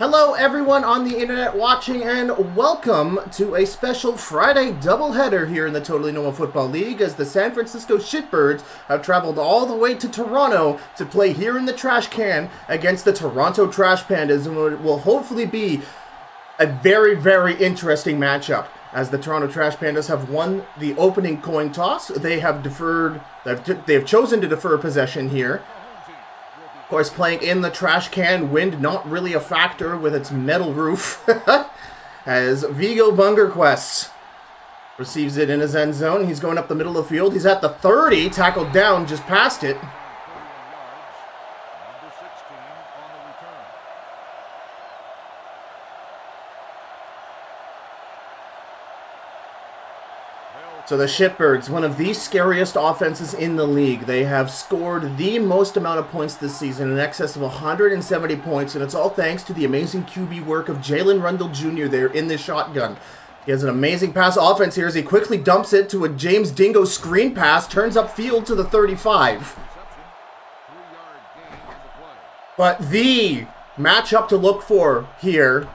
Hello everyone on the internet watching, and welcome to a special Friday doubleheader here in the Totally Normal Football League, as the San Francisco Shitbirds have traveled all the way to Toronto to play here in the trash can against the Toronto Trash Pandas, and it will hopefully be a very, very interesting matchup, as the Toronto Trash Pandas have won the opening coin toss. They have chosen to defer possession here. Of course, playing in the trash can, wind not really a factor with its metal roof, as Vigo Bungerquist receives it in his end zone. He's going up the middle of the field. He's at the 30, tackled down just past it. So the Shitbirds, one of the scariest offenses in the league. They have scored the most amount of points this season, in excess of 170 points, and it's all thanks to the amazing QB work of Jalen Rundle Jr. there in the shotgun. He has an amazing pass offense here as he quickly dumps it to a James Dingo screen pass, turns upfield to the 35. But the matchup to look for here,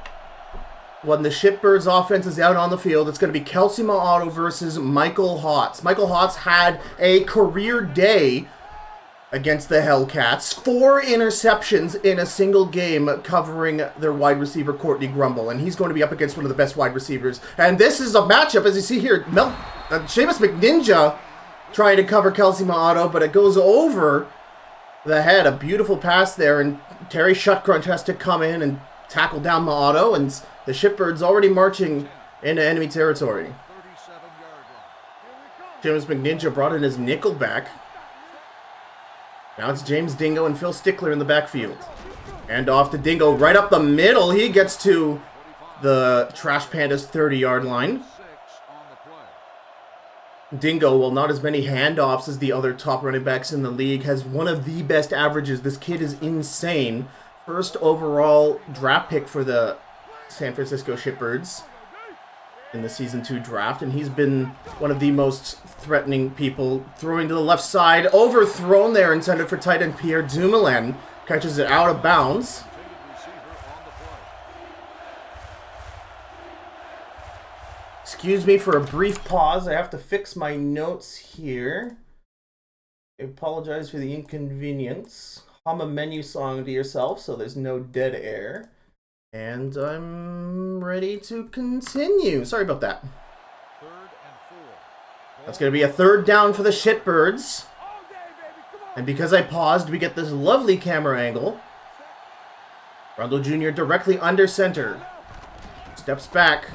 when the Shitbirds offense is out on the field, it's going to be Kelsey Ma'ato versus Michael Hotz. Michael Hotz had a career day against the Hellcats. 4 interceptions in a single game, covering their wide receiver Courtney Grumble. And he's going to be up against one of the best wide receivers. And this is a matchup, as you see here, Seamus McNinja trying to cover Kelsey Ma'ato, but it goes over the head. A beautiful pass there, and Terry Shutcrunch has to come in and tackle down Ma'ato, and the Shitbirds already marching into enemy territory. Seamus McNinja brought in his nickel back. Now it's James Dingo and Phil Stickler in the backfield. And off to Dingo right up the middle. He gets to the Trash Pandas 30-yard line. Dingo, while not as many handoffs as the other top running backs in the league, has one of the best averages. This kid is insane. First overall draft pick for the San Francisco Shitbirds in the Season 2 draft, and he's been one of the most threatening people. Throwing to the left side, overthrown there, intended for tight end Pierre Dumoulin. Catches it out of bounds. Excuse me for a brief pause. I have to fix my notes here. I apologize for the inconvenience. Hum a menu song to yourself so there's no dead air. And I'm ready to continue. Sorry about that. That's going to be a third down for the Shitbirds. And because I paused, we get this lovely camera angle. Rundle Jr. directly under center. Steps back.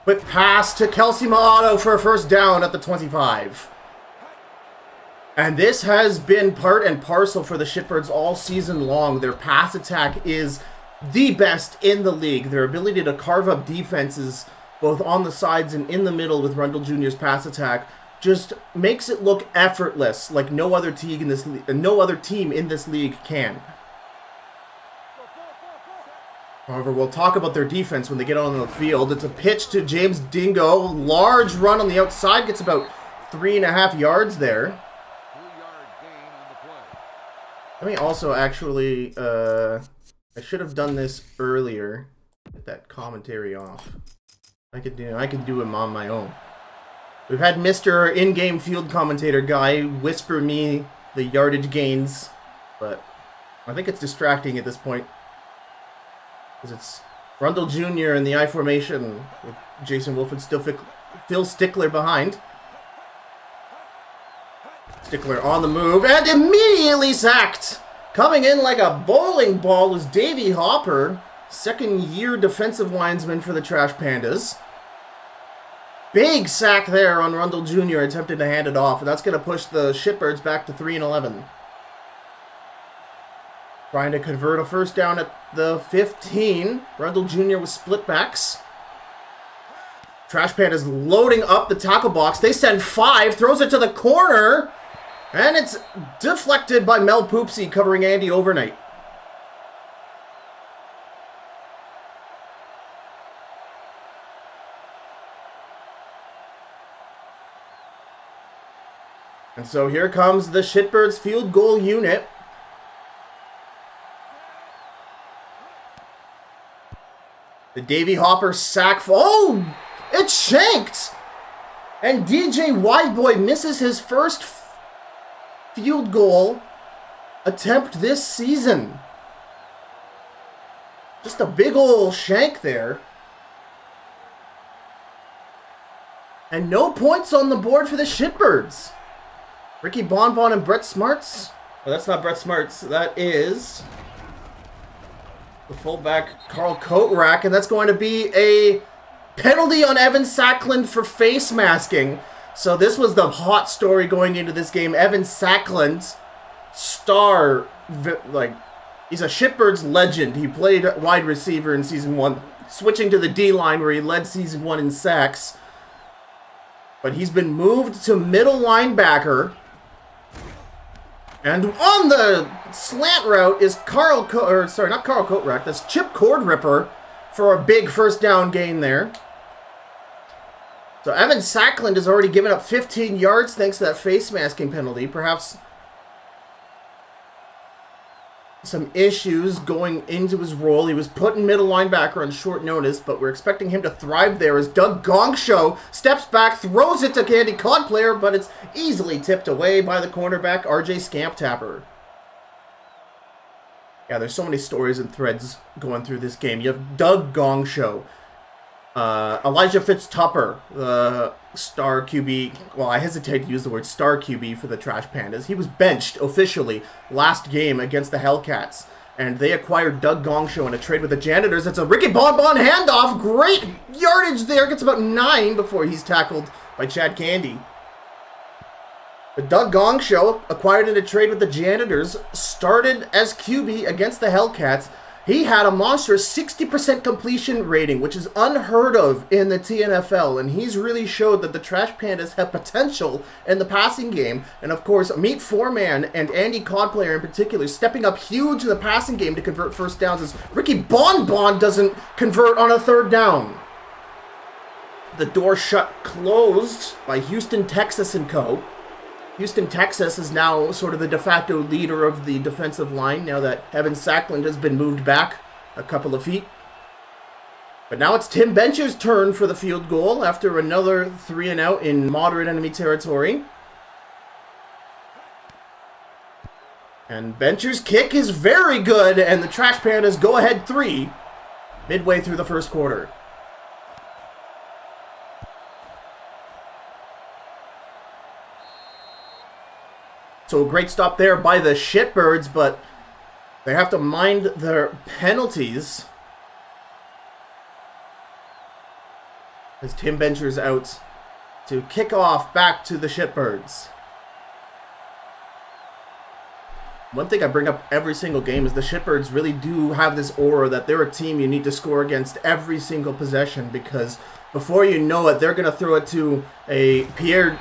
Quick pass to Kelsey Ma'ato for a first down at the 25. And this has been part and parcel for the Shitbirds all season long. Their pass attack is the best in the league. Their ability to carve up defenses both on the sides and in the middle with Rundle Jr.'s pass attack just makes it look effortless, like no other team in this league can. However, we'll talk about their defense when they get on the field. It's a pitch to James Dingo. Large run on the outside, gets about 3.5 yards there. Let me also actually, I should have done this earlier. Get that commentary off. I could do him on my own. We've had Mr. In-game field commentator guy whisper me the yardage gains, but I think it's distracting at this point, because it's Rundle Jr. in the I formation with Jason Wolf and still Phil Stickler behind. Stickler on the move and immediately sacked. Coming in like a bowling ball was Davey Hopper, second-year defensive lineman for the Trash Pandas. Big sack there on Rundle Jr. attempted to hand it off, and that's going to push the Shitbirds back to 3-11. Trying to convert a first down at the 15. Rundle Jr. with split backs. Trash Pandas loading up the tackle box. They send 5, throws it to the corner. And it's deflected by Mel Poopsie covering Andy Overnight. And so here comes the Shitbirds field goal unit. The Davy Hopper sack. Oh! It's shanked! And DJ Wideboy misses his first field goal attempt this season. Just a big ol' shank there. And no points on the board for the Shitbirds. Ricky Bonbon and Brett Smarts. Oh, that's not Brett Smarts. That is the fullback, Carl Kotrack. And that's going to be a penalty on Evan Sackland for face masking. So this was the hot story going into this game. Evan Sackland, star, he's a Shitbirds legend. He played wide receiver in Season 1, switching to the D-line where he led Season 1 in sacks. But he's been moved to middle linebacker. And on the slant route is not Carl Kotrack, that's Chip Cordripper for a big first down gain there. So Evan Sackland has already given up 15 yards thanks to that face masking penalty. Perhaps some issues going into his role. He was put in middle linebacker on short notice, but we're expecting him to thrive there as Doug Gongshow steps back, throws it to Candy Cod player, but it's easily tipped away by the cornerback, RJ Scamptapper. Yeah, there's so many stories and threads going through this game. You have Doug Gongshow, Elijah Fitztupper, the star QB. Well, I hesitate to use the word star QB for the Trash Pandas. He was benched officially last game against the Hellcats, and they acquired Doug Gongshow in a trade with the Janitors. It's a Ricky Bonbon handoff. Great yardage there. Gets about 9 before he's tackled by Chad Candy. But Doug Gongshow, acquired in a trade with the Janitors, started as QB against the Hellcats. He had a monstrous 60% completion rating, which is unheard of in the TNFL, and he's really showed that the Trash Pandas have potential in the passing game. And of course, Meat Foreman and Andy Codplayer in particular stepping up huge in the passing game to convert first downs as Ricky Bonbon doesn't convert on a third down. The door shut closed by Houston, Texas and co. Houston, Texas is now sort of the de facto leader of the defensive line now that Evan Sackland has been moved back a couple of feet. But now it's Tim Bencher's turn for the field goal after another 3 and out in moderate enemy territory. And Bencher's kick is very good, and the Trash Pandas go ahead 3 midway through the first quarter. So a great stop there by the Shitbirds, but they have to mind their penalties as Tim Bencher's out to kick off back to the Shitbirds. One thing I bring up every single game is the Shitbirds really do have this aura that they're a team you need to score against every single possession, because before you know it, they're going to throw it to a Pierre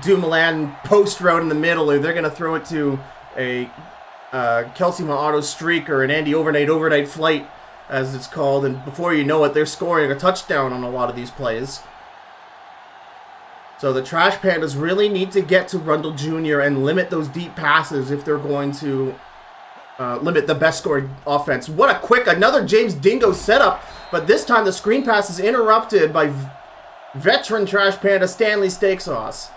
Dumoulin post route in the middle, or they're going to throw it to a Kelsey Auto streak or an Andy overnight flight, as it's called, and before you know it, they're scoring a touchdown on a lot of these plays. So the Trash Pandas really need to get to Rundle Jr. and limit those deep passes if they're going to limit the best scoring offense. What a quick, another James Dingo setup, but this time the screen pass is interrupted by veteran Trash Panda Stanley Steaksauce.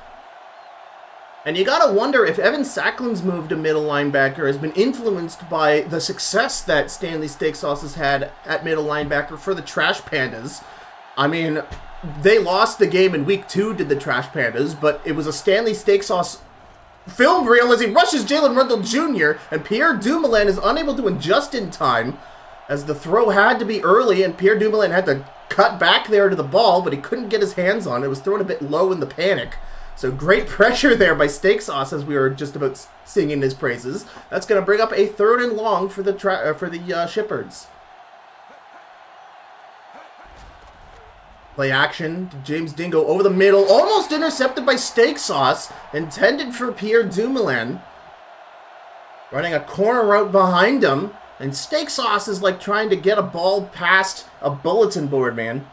And you gotta wonder if Evan Sackland's move to middle linebacker has been influenced by the success that Stanley Steaksauce has had at middle linebacker for the Trash Pandas. I mean, they lost the game in week 2, did the Trash Pandas, but it was a Stanley Steaksauce film reel as he rushes Jalen Rundle Jr., and Pierre Dumoulin is unable to adjust in time, as the throw had to be early, and Pierre Dumoulin had to cut back there to the ball, but he couldn't get his hands on it. It was thrown a bit low in the panic. So great pressure there by Steaksauce, as we were just about singing his praises. That's going to bring up a 3rd and long for the Shitbirds. Play action to James Dingo over the middle, almost intercepted by Steaksauce, intended for Pierre Dumoulin. Running a corner route behind him. And Steaksauce is like trying to get a ball past a bulletin board, man.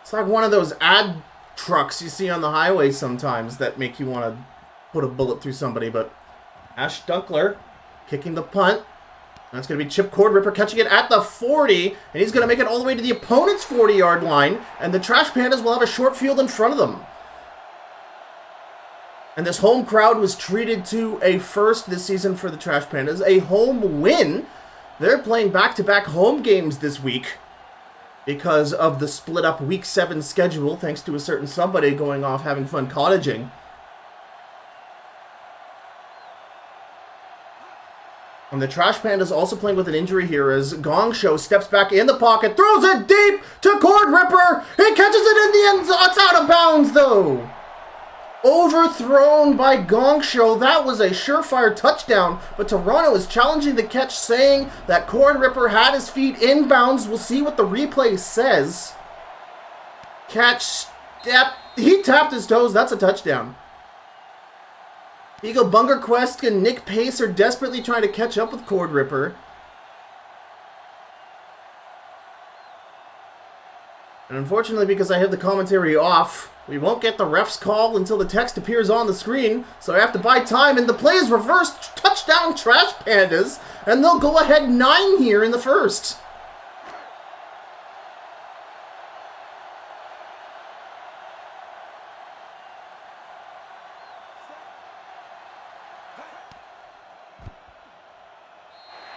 It's like one of those ad trucks you see on the highway sometimes that make you want to put a bullet through somebody. But Ash Dunkler kicking the punt. That's going to be Chip Cord Ripper catching it at the 40, and he's going to make it all the way to the opponent's 40-yard line, and the Trash Pandas will have a short field in front of them. And this home crowd was treated to a first this season for the Trash Pandas, a home win. They're playing back-to-back home games this week because of the split-up Week 7 schedule, thanks to a certain somebody going off having fun cottaging. And the Trash Pandas also playing with an injury here as Gong Show steps back in the pocket, throws it deep to Cord Ripper. He catches it in the end zone. It's out of bounds, though. Overthrown by Gong Show. That was a surefire touchdown, but Toronto is challenging the catch, saying that Cord Ripper had his feet inbounds. We'll see what the replay says. Catch, step. He tapped his toes. That's a touchdown. Eagle Bungerquest and Nick Pace are desperately trying to catch up with Cord Ripper. And unfortunately, because I have the commentary off, we won't get the ref's call until the text appears on the screen, so I have to buy time, and the play is reversed. Touchdown Trash Pandas, and they'll go ahead 9 here in the first.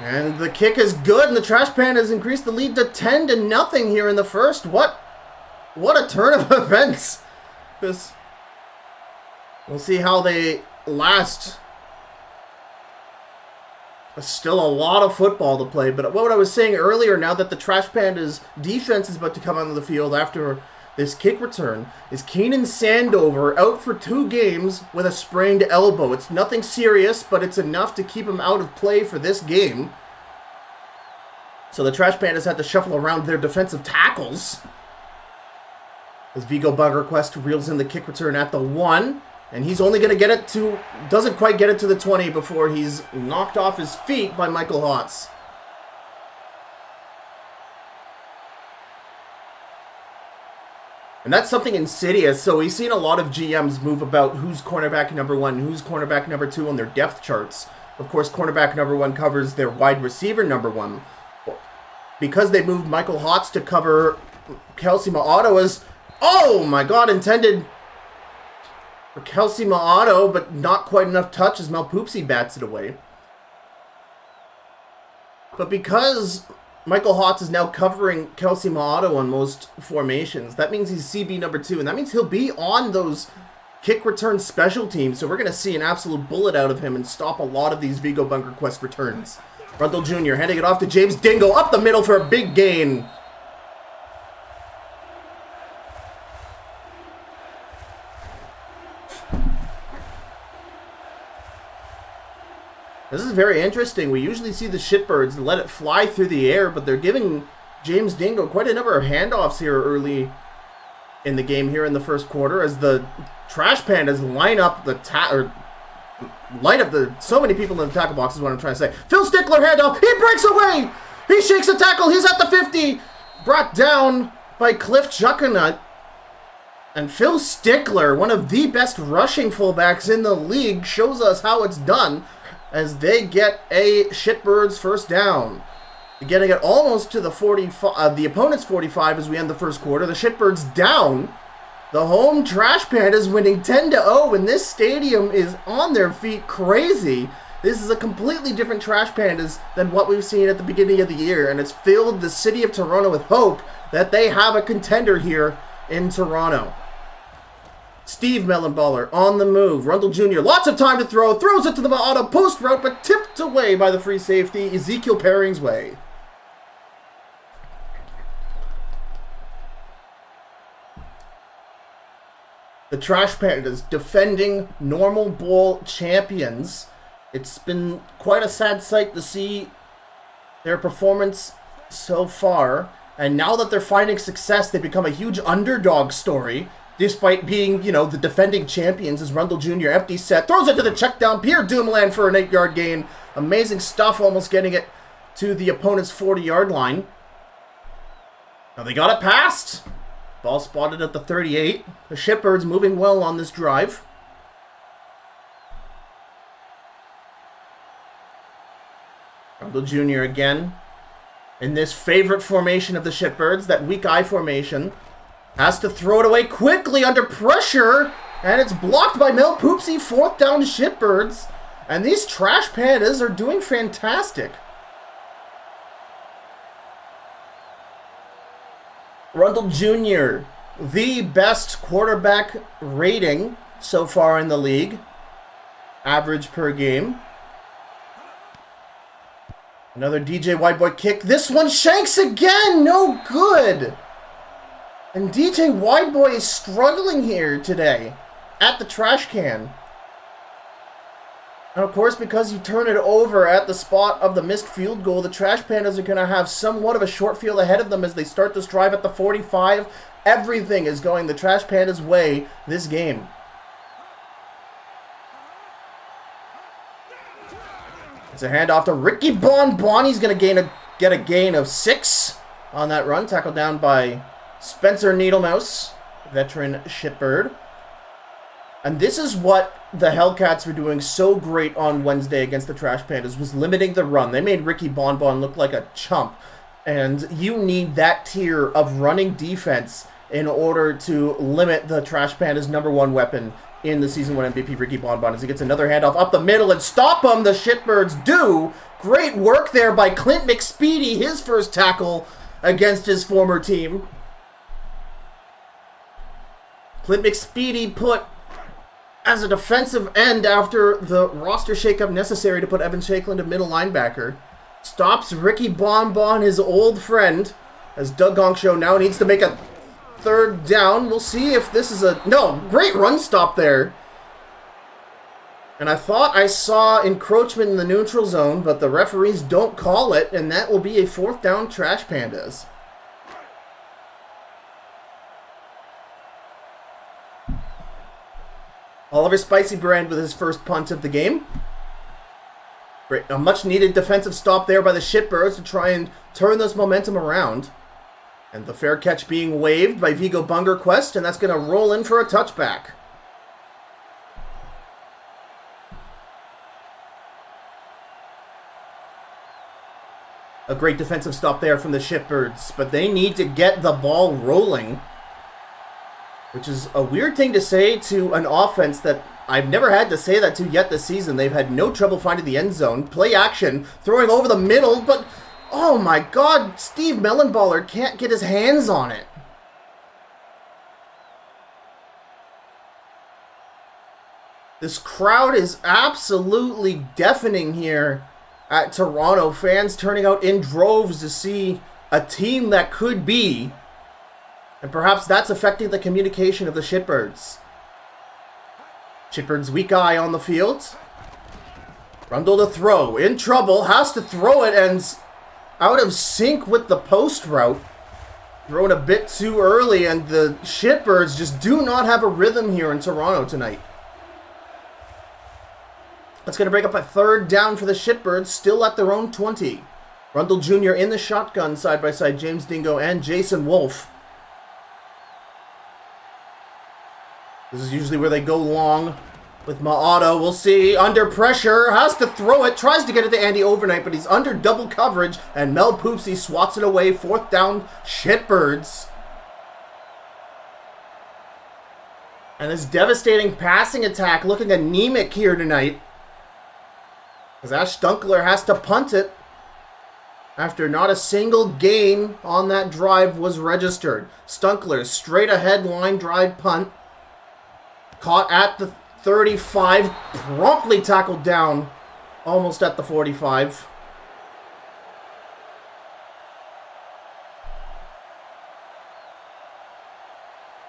And the kick is good, and the Trash Pandas increased the lead to 10-0 here in the first. What a turn of events. We'll see how they last. There's still a lot of football to play, but what I was saying earlier, now that the Trash Pandas defense is about to come onto the field after this kick return, is Keenan Sandover out for 2 games with a sprained elbow. It's nothing serious, but it's enough to keep him out of play for this game. So the Trash Pandas had to shuffle around their defensive tackles as Vigo Bungerquest reels in the kick return at the 1. And he's only going to get it to, doesn't quite get it to the 20 before he's knocked off his feet by Michael Hotz. And that's something insidious. So we've seen a lot of GMs move about who's cornerback number 1, who's cornerback number 2 on their depth charts. Of course, cornerback number 1 covers their wide receiver number 1. Because they moved Michael Hotz to cover Kelsey Ma'ato as, oh my god, intended for Kelsey Ma'ato, but not quite enough touch as Malpoopsy bats it away. But because Michael Hotz is now covering Kelsey Ma'ato on most formations, that means he's CB number 2, and that means he'll be on those kick return special teams, so we're going to see an absolute bullet out of him and stop a lot of these Vigo Bungerquest returns. Rundle Jr. handing it off to James Dingo up the middle for a big gain. This is very interesting. We usually see the Shitbirds let it fly through the air, but they're giving James Dingo quite a number of handoffs here early in the game here in the first quarter as the Trash Pandas line up the so many people in the tackle box is what I'm trying to say. Phil Stickler handoff. He breaks away. He shakes a tackle. He's at the 50. Brought down by Cliff Juckanut. And Phil Stickler, one of the best rushing fullbacks in the league, shows us how it's done as they get a Shitbirds first down. Getting it almost to the the opponent's 45 as we end the first quarter. The Shitbirds down. The home Trash Pandas winning 10-0, and this stadium is on their feet crazy. This is a completely different Trash Pandas than what we've seen at the beginning of the year, and it's filled the city of Toronto with hope that they have a contender here in Toronto. Steve Mellenballer on the move. Rundle Jr. lots of time to throw. Throws it to the auto post route, but tipped away by the free safety, Ezekiel Paring's way. The Trash Pandas defending Normal Bowl champions. It's been quite a sad sight to see their performance so far. And now that they're finding success, they become a huge underdog story. Despite being, the defending champions as Rundle Jr. empty set. Throws it to the check down. Pierre Dumoulin for an 8-yard gain. Amazing stuff, almost getting it to the opponent's 40-yard line. Now they got it past. Ball spotted at the 38. The Shitbirds moving well on this drive. Rundle Jr. again. In this favorite formation of the Shitbirds, that weak eye formation. Has to throw it away quickly under pressure. And it's blocked by Mel Poopsie. 4th down Shitbirds. And these trash Pandas are doing fantastic. Rundle Jr., the best quarterback rating so far in the league. Average per game. Another DJ Whiteboy kick. This one shanks again. No good. And DJ Whiteboy is struggling here today at the trash can. And of course, because you turn it over at the spot of the missed field goal, the Trash Pandas are going to have somewhat of a short field ahead of them as they start this drive at the 45. Everything is going the Trash Pandas' way this game. It's a handoff to Ricky Bon. He's going to get a gain of 6 on that run. Tackled down by Spencer Needlemouse, veteran Shitbird. And this is what the Hellcats were doing so great on Wednesday against the Trash Pandas, was limiting the run. They made Ricky Bon look like a chump. And you need that tier of running defense in order to limit the Trash Pandas' #1 weapon in the Season 1 MVP, Ricky Bon as he gets another handoff up the middle and stop him. The Shitbirds do. Great work there by Clint McSpeedy, his first tackle against his former team. Clint McSpeedy put as a defensive end after the roster shakeup necessary to put Evan Shakeland at middle linebacker. Stops Ricky Bon, his old friend, as Doug Gongshow now needs to make a 3rd down. We'll see if this is a... No, great run stop there. And I thought I saw encroachment in the neutral zone, but the referees don't call it, and that will be a 4th down Trash Pandas. Oliver Spicy Brand with his first punt of the game. A much needed defensive stop there by the Shitbirds to try and turn this momentum around. And the fair catch being waived by Vigo Bungerquist, and that's going to roll in for a touchback. A great defensive stop there from the Shitbirds, but they need to get the ball rolling. Which is a weird thing to say to an offense that I've never had to say that to yet this season. They've had no trouble finding the end zone. Play action, throwing over the middle, but oh my god, Steve Mellenballer can't get his hands on it. This crowd is absolutely deafening here at Toronto. Fans turning out in droves to see a team that could be. And perhaps that's affecting the communication of the Shitbirds. Shitbirds' weak eye on the field. Rundle to throw. In trouble. Has to throw it and out of sync with the post route. Thrown a bit too early, and the Shitbirds just do not have a rhythm here in Toronto tonight. That's going to break up a 3rd down for the Shitbirds, still at their own 20. Rundle Jr. in the shotgun side by side. James Dingo and Jason Wolf. This is usually where they go long with Ma'ato. We'll see. Under pressure. Has to throw it. Tries to get it to Andy Overnight, but he's under double coverage. And Mel Poopsie swats it away. 4th down, Shitbirds. And this devastating passing attack looking anemic here tonight. As Ash Stunkler has to punt it after not a single gain on that drive was registered. Stunkler straight ahead line drive punt. Caught at the 35, promptly tackled down almost at the 45.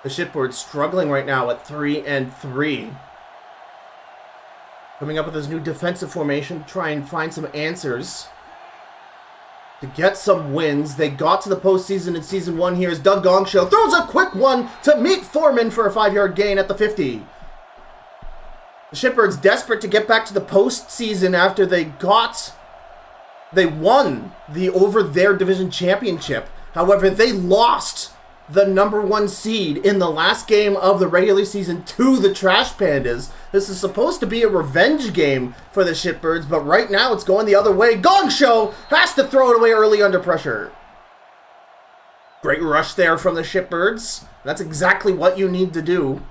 The Shitbirds struggling right now at 3-3. Coming up with his new defensive formation to try and find some answers. To get some wins. They got to the postseason in Season 1 here as Doug Gongshow throws a quick one to meet Foreman for a 5-yard gain at the 50. The Shitbirds desperate to get back to the postseason after they won the over their division championship. However, they lost the #1 seed in the last game of the regular season to the Trash Pandas. This is supposed to be a revenge game for the Shitbirds, but right now it's going the other way. Gong Show has to throw it away early under pressure. Great rush there from the Shitbirds. That's exactly what you need to do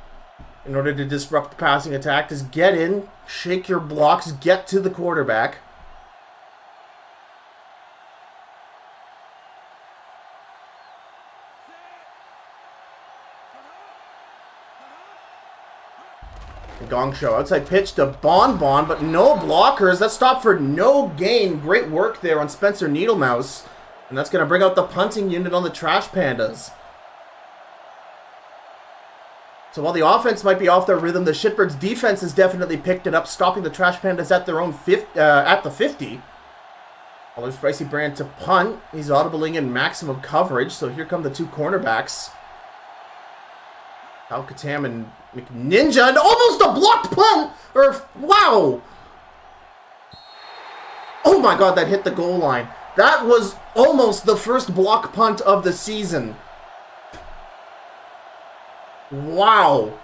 in order to disrupt the passing attack, is get in, shake your blocks, get to the quarterback. Gong Show outside pitch to Bon, but no blockers. That stopped for no gain. Great work there on Spencer Needlemouse. And that's going to bring out the punting unit on the Trash Pandas. So while the offense might be off their rhythm, the Shitbirds' defense has definitely picked it up, stopping the Trash Pandas at their own at the 50. There's Spicy Brand to punt. He's audibling in maximum coverage, so here come the two cornerbacks. Al-Katam and McNinja, and almost a blocked punt! Wow! Oh my god, that hit the goal line. That was almost the first block punt of the season. Wow.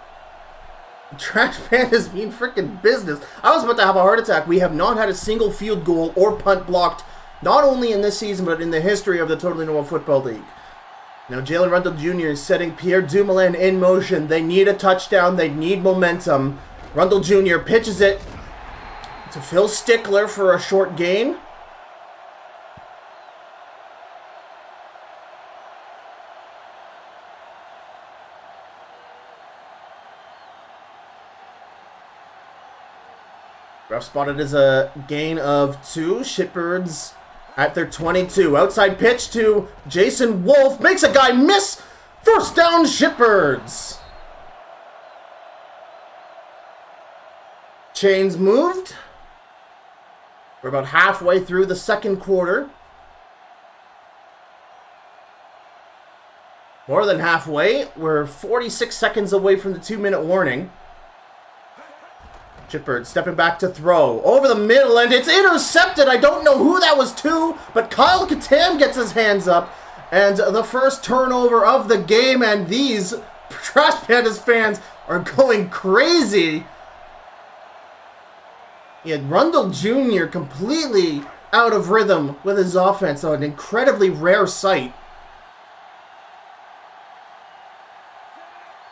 Trash Pandas mean freaking business. I was about to have a heart attack. We have not had a single field goal or punt blocked, not only in this season, but in the history of the Totally Normal Football League. Now, Jalen Rundle Jr. is setting Pierre Dumoulin in motion. They need a touchdown. They need momentum. Rundle Jr. pitches it to Phil Stickler for a short gain. Ref spotted as a gain of 2. Shitbirds at their 22. Outside pitch to Jason Wolf. Makes a guy miss. First down, Shitbirds. Chains moved. We're about halfway through the second quarter. More than halfway. We're 46 seconds away from the 2-minute warning. Shitbird stepping back to throw. Over the middle, and it's intercepted. I don't know who that was to, but Kyle Katam gets his hands up. And the first turnover of the game, and these Trash Pandas fans are going crazy. He had Rundle Jr. completely out of rhythm with his offense, so an incredibly rare sight.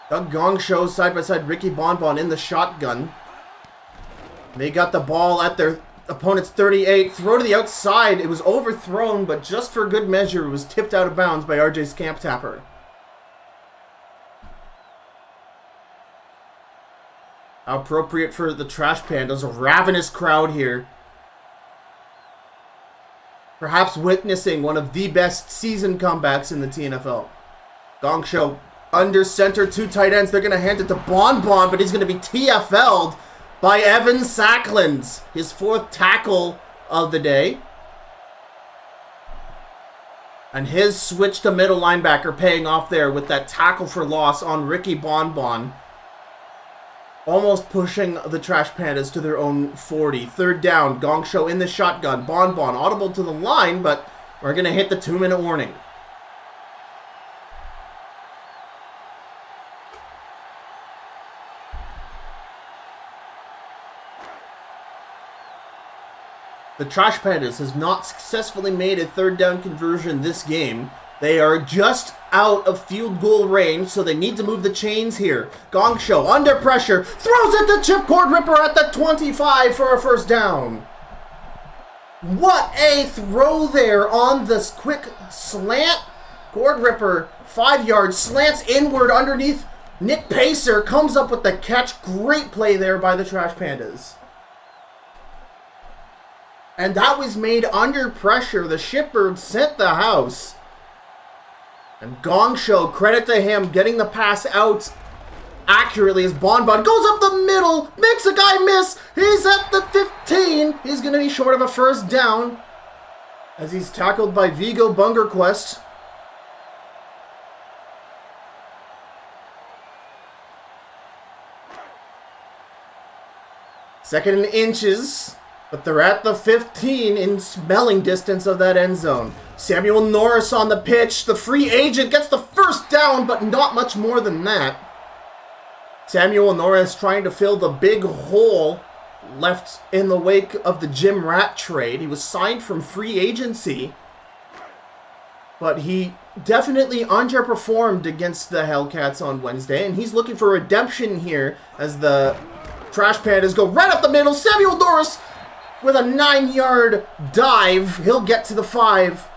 Doug Gong Show side by side Ricky Bonbon in the shotgun. They got the ball at their opponent's 38. Throw to the outside. It was overthrown, but just for good measure, it was tipped out of bounds by RJ Scamp Tapper. How appropriate for the Trash Pandas. A ravenous crowd here. Perhaps witnessing one of the best season comebacks in the TNFL. Gong Show under center, 2 tight ends. They're going to hand it to Bonbon, but he's going to be TFL'd by Evan Sacklands, his 4th tackle of the day. And his switch to middle linebacker paying off there with that tackle for loss on Ricky Bonbon. Almost pushing the Trash Pandas to their own 40. 3rd down, Gong Show in the shotgun. Bonbon audible to the line, but we're going to hit the 2-minute warning. The Trash Pandas has not successfully made a 3rd down conversion this game. They are just out of field goal range, so they need to move the chains here. Gong Show under pressure, throws it to Chip Cord Ripper at the 25 for a 1st down. What a throw there on this quick slant. Cord Ripper, 5 yards, slants inward underneath. Nick Pacer comes up with the catch. Great play there by the Trash Pandas. And that was made under pressure. The Shitbirds sent the house. And Gong Show, credit to him, getting the pass out accurately as Bonbon goes up the middle, makes a guy miss. He's at the 15. He's going to be short of a 1st down as he's tackled by Vigo Bungerquist. Second and inches. But they're at the 15 in smelling distance of that end zone. Samuel Norris on the pitch. The free agent gets the 1st first down, but not much more than that. Samuel Norris trying to fill the big hole left in the wake of the Jim Rat trade. He was signed from free agency, but he definitely underperformed against the Hellcats on Wednesday, and he's looking for redemption here as the Trash Pandas go right up the middle. Samuel Norris with a 9-yard dive. He'll get to the 5.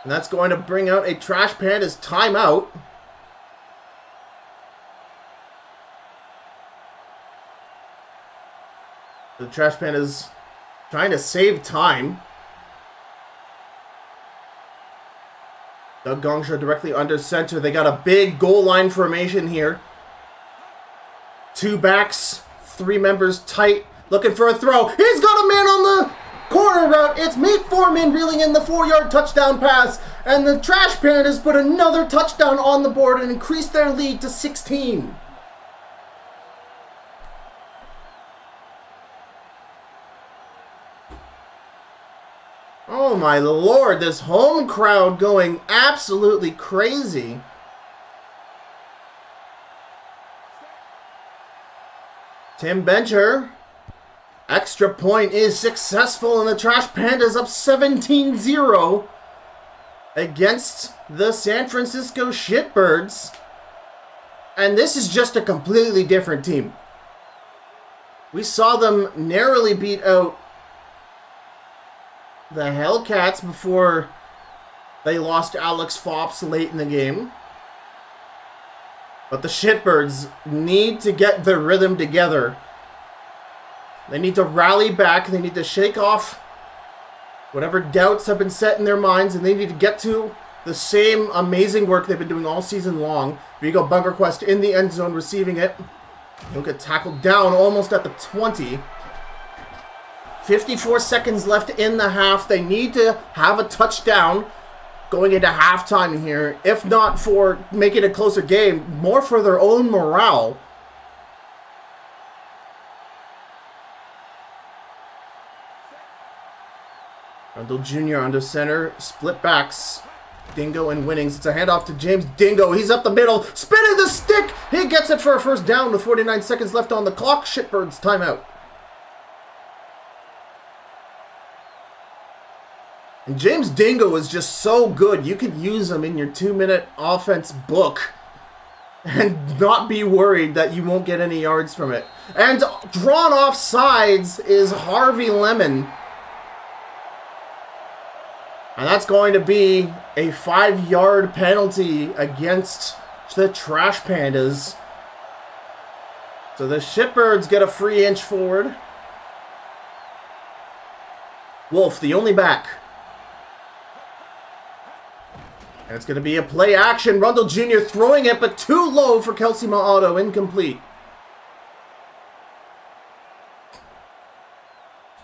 And that's going to bring out a Trash Pandas timeout. The Trash Pandas trying to save time. Doug Gongshaw directly under center. They got a big goal line formation here. 2 backs, 3 members tight, looking for a throw. He's got a man on the corner route. It's Mate Foreman reeling in the 4-yard touchdown pass. And the Trash Pandas put another touchdown on the board and increase their lead to 16. Oh my lord, this home crowd going absolutely crazy. Tim Bencher. Extra point is successful and the Trash Pandas up 17-0 against the San Francisco Shitbirds. And this is just a completely different team. We saw them narrowly beat out the Hellcats before they lost Alex Fops late in the game. But the Shitbirds need to get their rhythm together. They need to rally back. They need to shake off whatever doubts have been set in their minds, and they need to get to the same amazing work they've been doing all season long. Vigo Bunkerquist in the end zone receiving it. He'll get tackled down almost at the 20. 54 seconds left in the half. They need to have a touchdown going into halftime here. If not for making a closer game, more for their own morale. Rundle Jr. under center. Split backs. Dingo and Winnings. It's a handoff to James Dingo. He's up the middle. Spinning the stick. He gets it for a first down with 49 seconds left on the clock. Shitbirds timeout. And James Dingo is just so good. You could use him in your 2-minute offense book and not be worried that you won't get any yards from it. And drawn off sides is Harvey Lemon. And that's going to be a 5-yard penalty against the Trash Pandas. So the Shitbirds get a free inch forward. Wolf, the only back. And it's going to be a play action. Rundle Jr. throwing it, but too low for Kelsey Ma'auto. Incomplete.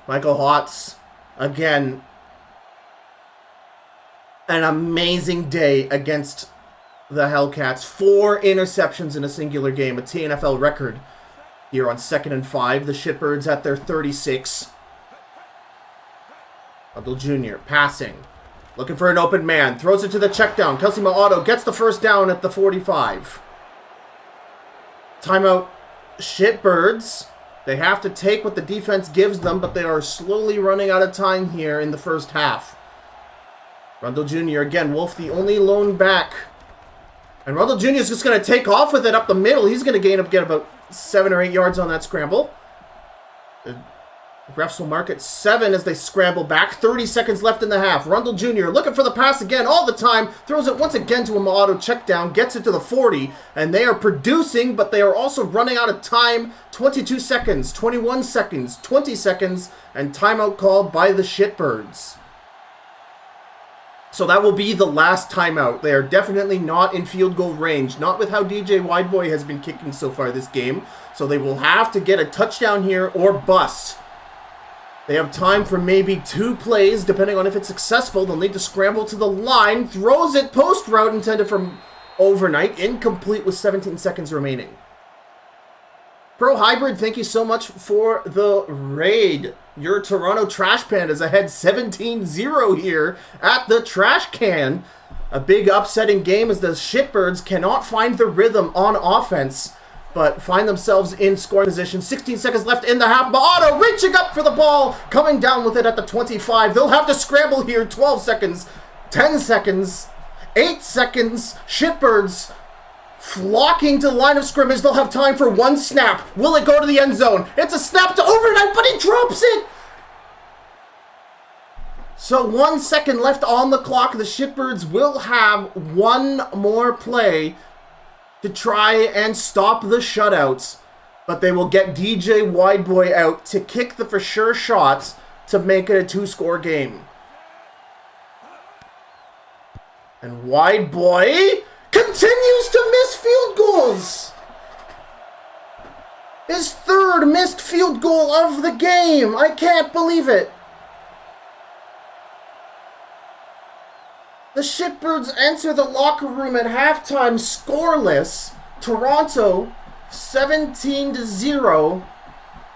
Michael Hotz, again, an amazing day against the Hellcats. 4 interceptions in a singular game, a TNFL record here on 2nd and 5. The Shitbirds at their 36. Rundle Jr. passing. Looking for an open man. Throws it to the check down. Kelsey Ma'auto gets the first down at the 45. Timeout Shitbirds. They have to take what the defense gives them, but they are slowly running out of time here in the first half. Rundle Jr. again. Wolf the only lone back. And Rundle Jr. is just going to take off with it up the middle. He's going to get about 7 or 8 yards on that scramble. The refs will mark it 7 as they scramble back. 30 seconds left in the half. Rundle Jr. looking for the pass again all the time. Throws it once again to a Ma'auto check down. Gets it to the 40. And they are producing, but they are also running out of time. 22 seconds, 21 seconds, 20 seconds. And timeout called by the Shitbirds. So that will be the last timeout. They are definitely not in field goal range. Not with how DJ Wideboy has been kicking so far this game. So they will have to get a touchdown here or bust. They have time for maybe 2 plays, depending on if it's successful. They'll need to scramble to the line. Throws it post route intended from overnight. Incomplete with 17 seconds remaining. Pro Hybrid, thank you so much for the raid. Your Toronto Trash Pandas ahead 17-0 here at the trash can. A big upsetting game as the Shitbirds cannot find the rhythm on offense, but find themselves in scoring position. 16 seconds left in the half. Otto reaching up for the ball, coming down with it at the 25. They'll have to scramble here. 12 seconds, 10 seconds, 8 seconds. Shitbirds flocking to the line of scrimmage. They'll have time for one snap. Will it go to the end zone? It's a snap to overnight, but he drops it. So 1 second left on the clock. The Shitbirds will have one more play to try and stop the shutouts, but they will get DJ Wideboy out to kick the for sure shots to make it a 2-score game. And Wideboy continues to miss field goals. His third missed field goal of the game. I can't believe it. The Shitbirds enter the locker room at halftime scoreless. Toronto 17-0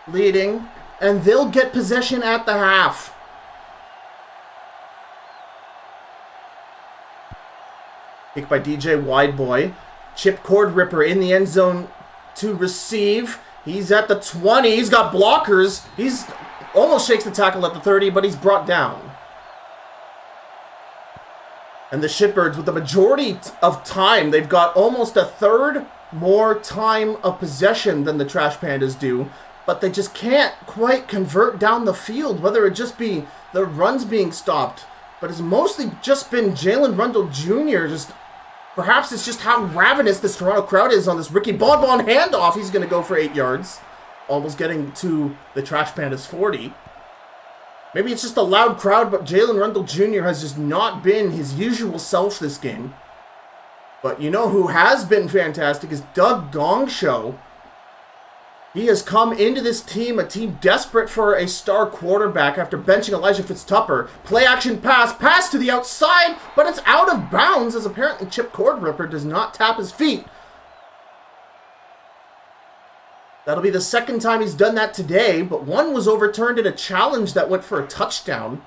leading, and they'll get possession at the half. Kick by DJ Wideboy. Chip Cord Ripper in the end zone to receive. He's at the 20. He's got blockers. He's almost shakes the tackle at the 30, but he's brought down. And the Shitbirds, with the majority of time, they've got almost a third more time of possession than the Trash Pandas do, but they just can't quite convert down the field, whether it just be the runs being stopped. But it's mostly just been Jalen Rundle Jr. Perhaps it's just how ravenous this Toronto crowd is on this Ricky Bonbon handoff. He's going to go for 8 yards, almost getting to the Trash Pandas 40. Maybe it's just a loud crowd, but Jalen Rundle Jr. has just not been his usual self this game. But you know who has been fantastic is Doug Gongshow. He has come into this team, a team desperate for a star quarterback after benching Elijah Fitztupper. Play action pass to the outside, but it's out of bounds as apparently Chip Cord Ripper does not tap his feet. That'll be the second time he's done that today, but one was overturned in a challenge that went for a touchdown.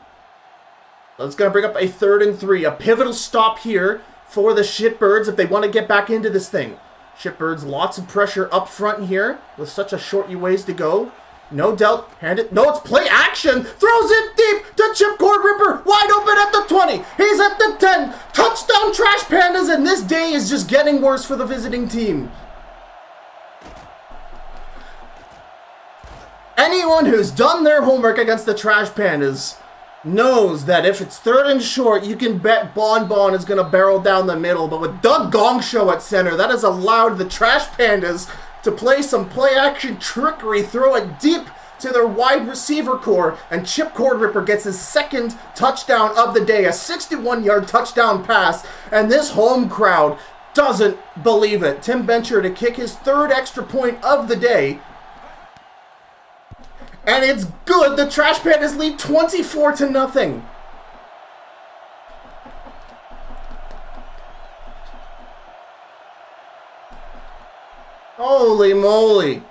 That's going to bring up a 3rd and 3. A pivotal stop here for the Shitbirds if they want to get back into this thing. Shitbirds, lots of pressure up front here with such a short ways to go. No doubt, hand it. No, it's play action. Throws it deep to Chip Cord Ripper. Wide open at the 20. He's at the 10. Touchdown Trash Pandas, and this day is just getting worse for the visiting team. Anyone who's done their homework against the Trash Pandas knows that if it's 3rd and short, you can bet Bonbon is going to barrel down the middle. But with Doug Gongshow at center, that has allowed the Trash Pandas to play some play-action trickery, throw it deep to their wide receiver core, and Chip Cord Ripper gets his 2nd touchdown of the day, a 61-yard touchdown pass, and this home crowd doesn't believe it. Tim Bencher to kick his 3rd extra point of the day. And it's good. The Trash Pandas lead 24-0. Holy moly.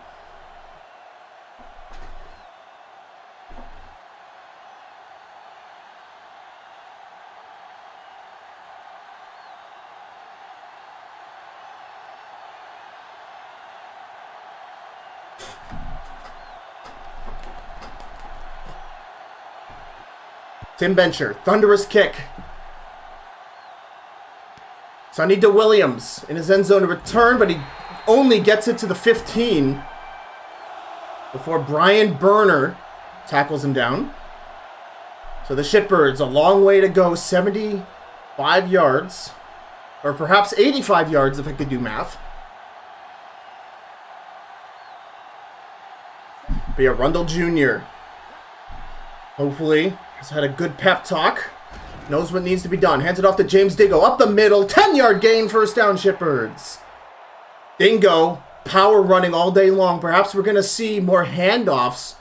Tim Bencher, thunderous kick. Sonny DeWilliams in his end zone to return, but he only gets it to the 15 before Brian Burner tackles him down. So the Shitbirds, a long way to go, 75 yards, or perhaps 85 yards if I could do math. But yeah, Rundle Jr. hopefully has had a good pep talk. Knows what needs to be done. Hands it off to James Dingo. Up the middle. 10-yard gain. First down, Shitbirds. Dingo. Power running all day long. Perhaps we're going to see more handoffs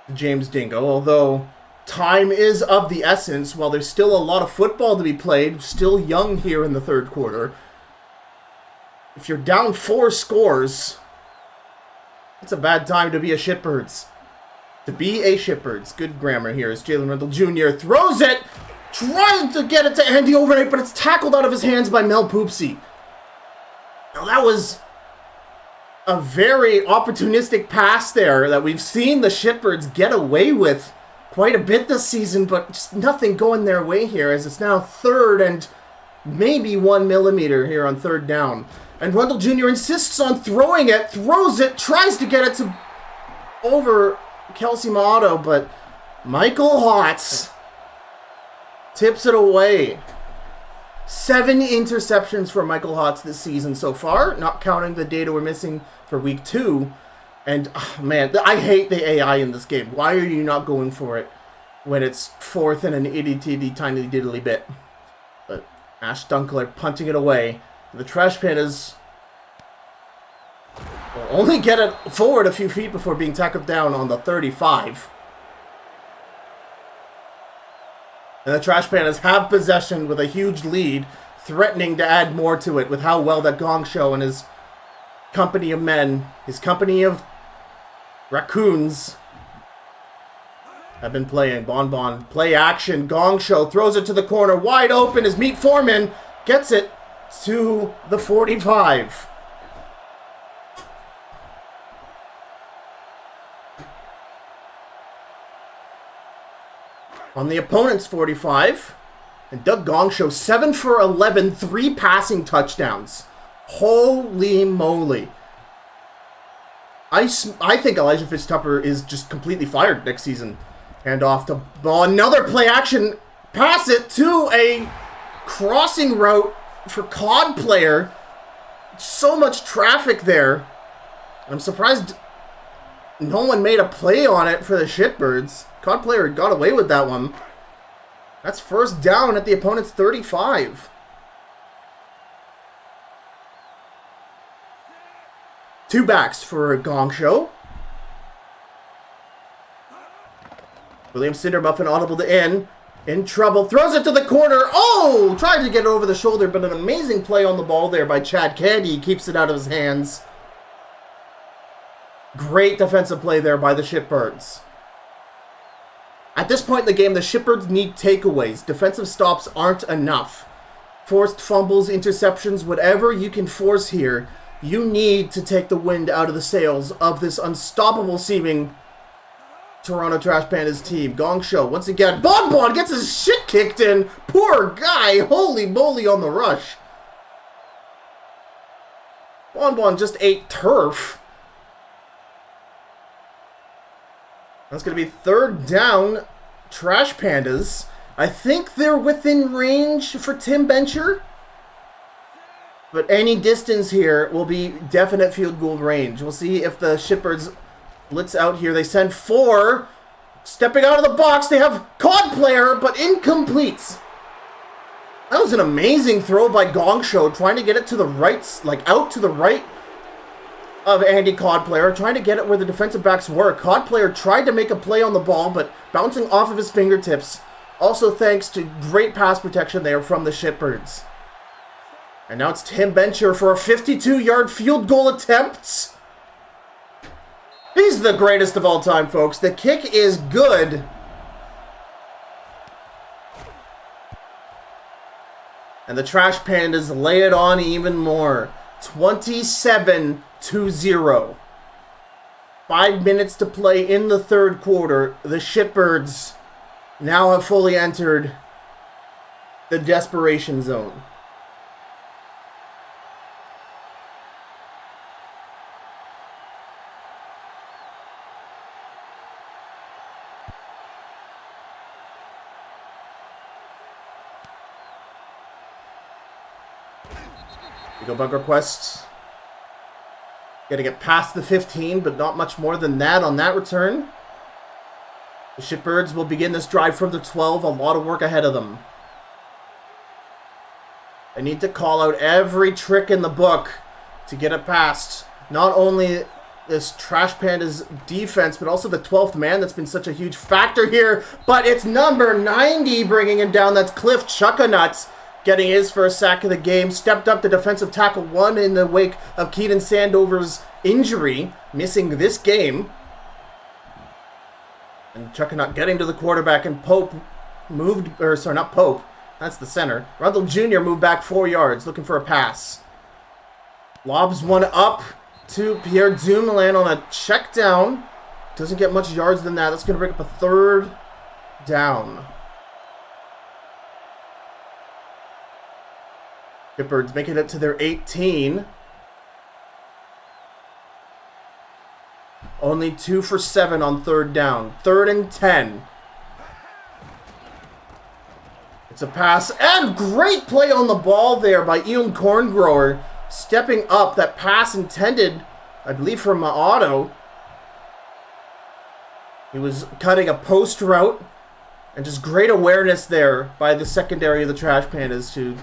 to James Dingo. Although time is of the essence. While there's still a lot of football to be played. Still young here in the 3rd quarter. If you're down 4 scores, It's a bad time to be a Shitbirds. To be a Shitbirds. Good grammar here as Jalen Randall Jr. throws it. Trying to get it to Andy Overnight, but it's tackled out of his hands by Mel Poopsie. Now that was a very opportunistic pass there that we've seen the Shitbirds get away with quite a bit this season, but just nothing going their way here as it's now 3rd and maybe 1 millimeter here on 3rd down. And Randall Jr. insists on throwing it, throws it, tries to get it to over Kelsey Motto, but Michael Hotz tips it away. 7 interceptions for Michael Hotz this season so far, not counting the data we're missing for week 2. And, man, I hate the AI in this game. Why are you not going for it when it's 4th and an itty-titty tiny diddly bit? But Ash Dunkler punting it away. The Trash Pandas will only get it forward a few feet before being tackled down on the 35. And the Trash Pandas have possession with a huge lead, threatening to add more to it with how well that Gong Show and his company of men, his company of raccoons, have been playing. Bon play action. Gong Show throws it to the corner, wide open as Meat Foreman gets it to the 45. On the opponent's 45, and Doug Gong Show 7 for 11, 3 passing touchdowns. Holy moly. I think Elijah Fitztupper is just completely fired next season. And off to another play action. Pass it to a crossing route for COD player. So much traffic there. I'm surprised no one made a play on it for the Shitbirds. COD player got away with that one. That's 1st down at the opponent's 35. Two backs for Gong Show. William Cindermuff and audible to in trouble. Throws it to the corner. Oh! Tried to get it over the shoulder, but an amazing play on the ball there by Chad Candy. He keeps it out of his hands. Great defensive play there by the Shitbirds. At this point in the game, the Shitbirds need takeaways. Defensive stops aren't enough. Forced fumbles, interceptions, whatever you can force here, you need to take the wind out of the sails of this unstoppable seeming Toronto Trash Pandas team. Gong Show, once again, Bon gets his shit kicked in. Poor guy, holy moly on the rush. Bon just ate turf. That's going to be 3rd down, Trash Pandas. I think they're within range for Tim Bencher. But any distance here will be definite field goal range. We'll see if the Shitbirds blitz out here. They send 4. Stepping out of the box, they have COD player, but incomplete. That was an amazing throw by Gong Show, trying to get it to the right, like out to the right of Andy COD player, trying to get it where the defensive backs were. COD player tried to make a play on the ball, but bouncing off of his fingertips. Also thanks to great pass protection there from the Shitbirds. And now it's Tim Bencher for a 52-yard field goal attempt. He's the greatest of all time, folks. The kick is good. And the Trash Pandas lay it on even more. 27-0. 5 minutes to play in the 3rd quarter. The Shitbirds now have fully entered the desperation zone. Go bug requests. Gotta get past the 15, but not much more than that on that return. The Shitbirds will begin this drive from the 12. A lot of work ahead of them. They need to call out every trick in the book to get it past not only this Trash Pandas defense, but also the 12th man that's been such a huge factor here. But it's number 90 bringing him down. That's Cliff Chuckanuts. getting his first sack of the game. Stepped up the defensive tackle one in the wake of Keaton Sandover's injury, missing this game. And Chuckanut getting to the quarterback, and Pope moved, or sorry, not Pope, that's the center. Rundle Jr. moved back 4 yards, looking for a pass. Lobs one up to Pierre Dumoulin on a check down. Doesn't get much yards than that. That's going to bring up a third down. Shitbirds making it to their 18. Only 2 for 7 on third down. 3rd and 10. It's a pass, and great play on the ball there by Ian Corngrower. Stepping up, that pass intended, I believe, from Otto. He was cutting a post route, and just great awareness there by the secondary of the Trash Pandas to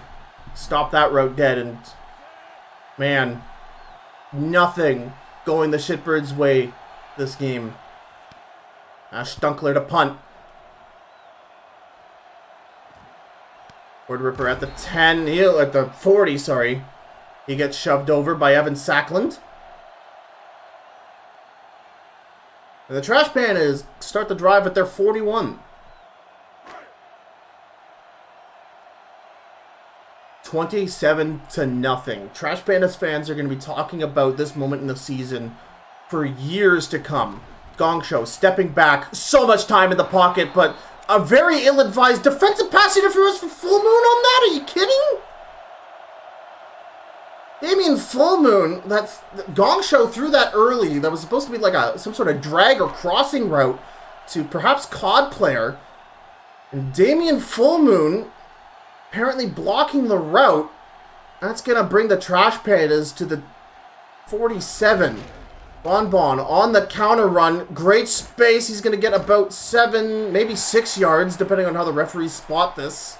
stop that route dead. And man, nothing going the Shitbirds' way this game. Ash Dunkler to punt. Word Ripper at the 10, at the 40, sorry. He gets shoved over by Evan Sackland. And the Trash Pandas start the drive at their 41. 27-0. Trash Pandas fans are going to be talking about this moment in the season for years to come. Gong Show stepping back, so much time in the pocket, but a very ill-advised defensive pass interference for Full Moon on that. Are you kidding? Damien Full Moon, that Gong Show threw that early. That was supposed to be like some sort of drag or crossing route to perhaps COD player. And Damien Full Moon apparently blocking the route. That's going to bring the Trash Pandas to the 47. Bonbon on the counter run. Great space. He's going to get about 7, maybe 6 yards, depending on how the referees spot this.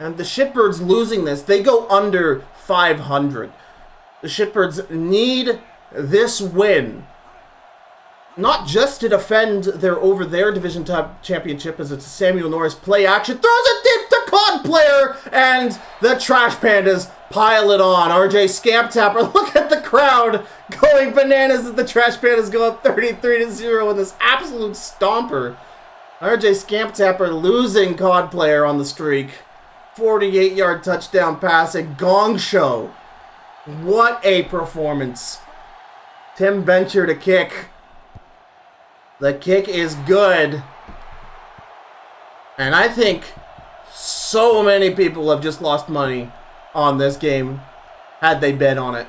And the Shitbirds losing this, they go under 500. The Shitbirds need this win. Not just to defend over their Division Top championship, as it's a Samuel Norris play action. Throws it deep to COD player, and the Trash Pandas pile it on. RJ Scamptapper, look at the crowd going bananas as the Trash Pandas go up 33-0 in this absolute stomper. RJ Scamptapper losing COD player on the streak. 48-yard touchdown pass, a Gong Show. What a performance. Tim Bencher to kick. The kick is good. And I think so many people have just lost money on this game had they bet on it.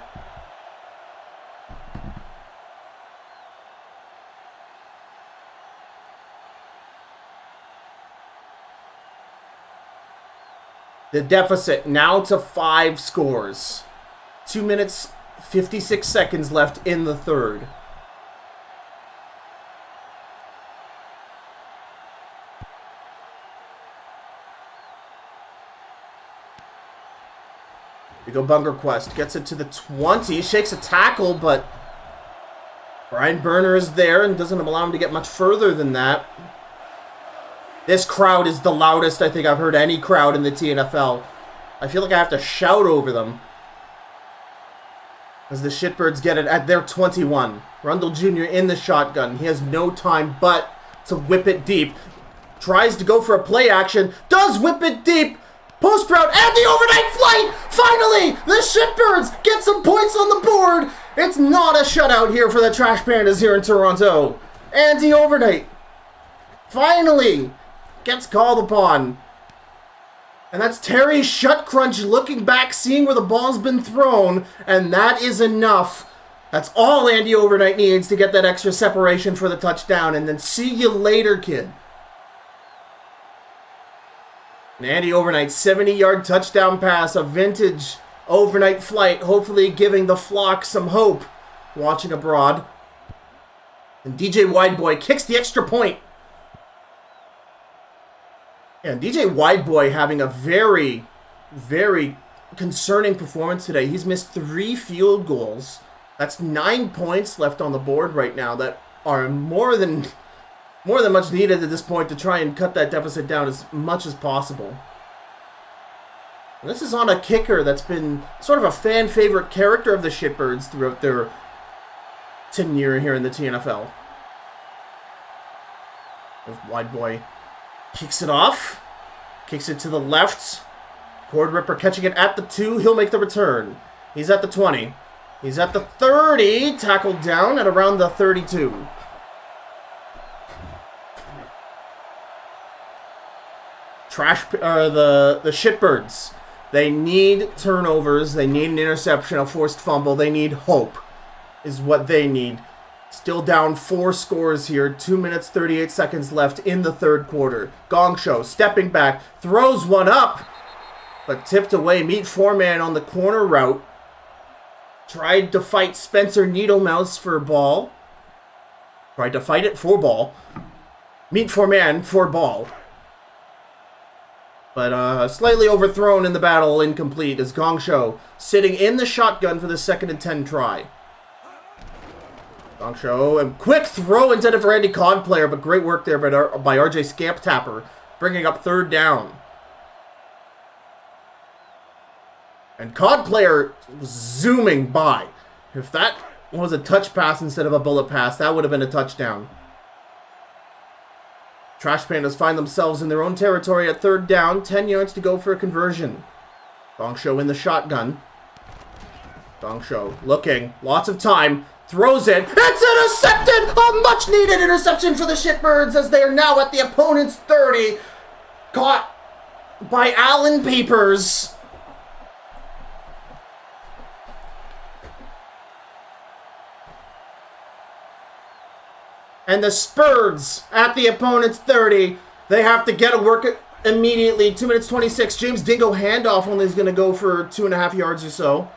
The deficit now to 5 scores. 2 minutes, 56 seconds left in the third. We go Bungerquist. Gets it to the 20. Shakes a tackle, but Brian Berner is there and doesn't allow him to get much further than that. This crowd is the loudest I think I've heard any crowd in the TNFL. I feel like I have to shout over them. As the Shitbirds get it at their 21. Rundle Jr. in the shotgun. He has no time but to whip it deep. Tries to go for a play action. Does whip it deep. Post route and the overnight flight! Finally, the Shitbirds get some points on the board. It's not a shutout here for the Trash Pandas here in Toronto. Andy Overnight finally gets called upon. And that's Terry Shutcrunch looking back, seeing where the ball's been thrown, and that is enough. That's all Andy Overnight needs to get that extra separation for the touchdown, and then see you later, kid. And Andy Overnight's 70-yard touchdown pass, a vintage overnight flight, hopefully giving the flock some hope watching abroad. And DJ Wideboy kicks the extra point. And DJ Wideboy having a very, very concerning performance today. He's missed 3 field goals That's 9 points left on the board right now that are more than much needed at this point to try and cut that deficit down as much as possible. And this is on a kicker that's been sort of a fan favorite character of the Shitbirds throughout their tenure here in the TNFL. Wide boy kicks it off, kicks it to the left. Cord Ripper catching it at the 2. He'll make the return. He's at the 20. He's at the 30. Tackled down at around the 32. The Shitbirds. They need turnovers. They need an interception, a forced fumble. They need hope is what they need. Still down 4 scores here. 2 minutes, 38 seconds left in the third quarter. Gong Show stepping back. Throws one up. But tipped away. Meet 4-man on the corner route. Tried to fight Spencer Needlemouse for ball. Tried to fight it for ball. Meet 4-man for ball. But slightly overthrown in the battle, incomplete, as Gong Show sitting in the shotgun for the 2nd and 10 try. Gong Show, and quick throw intended for Randy Codplayer, but great work there by RJ Scamp Tapper, bringing up 3rd down. And Codplayer zooming by. If that was a touch pass instead of a bullet pass, that would have been a touchdown. Trash Pandas find themselves in their own territory at 3rd down. 10 yards to go for a conversion. Gong Show in the shotgun. Gong Show looking. Lots of time. Throws it. It's intercepted! A much-needed interception for the Shitbirds as they are now at the opponent's 30. Caught by Alan Papers. And the Spurs at the opponent's 30. They have to get to work immediately. 2 minutes 26. James Dingo handoff only is going to go for 2.5 yards or so.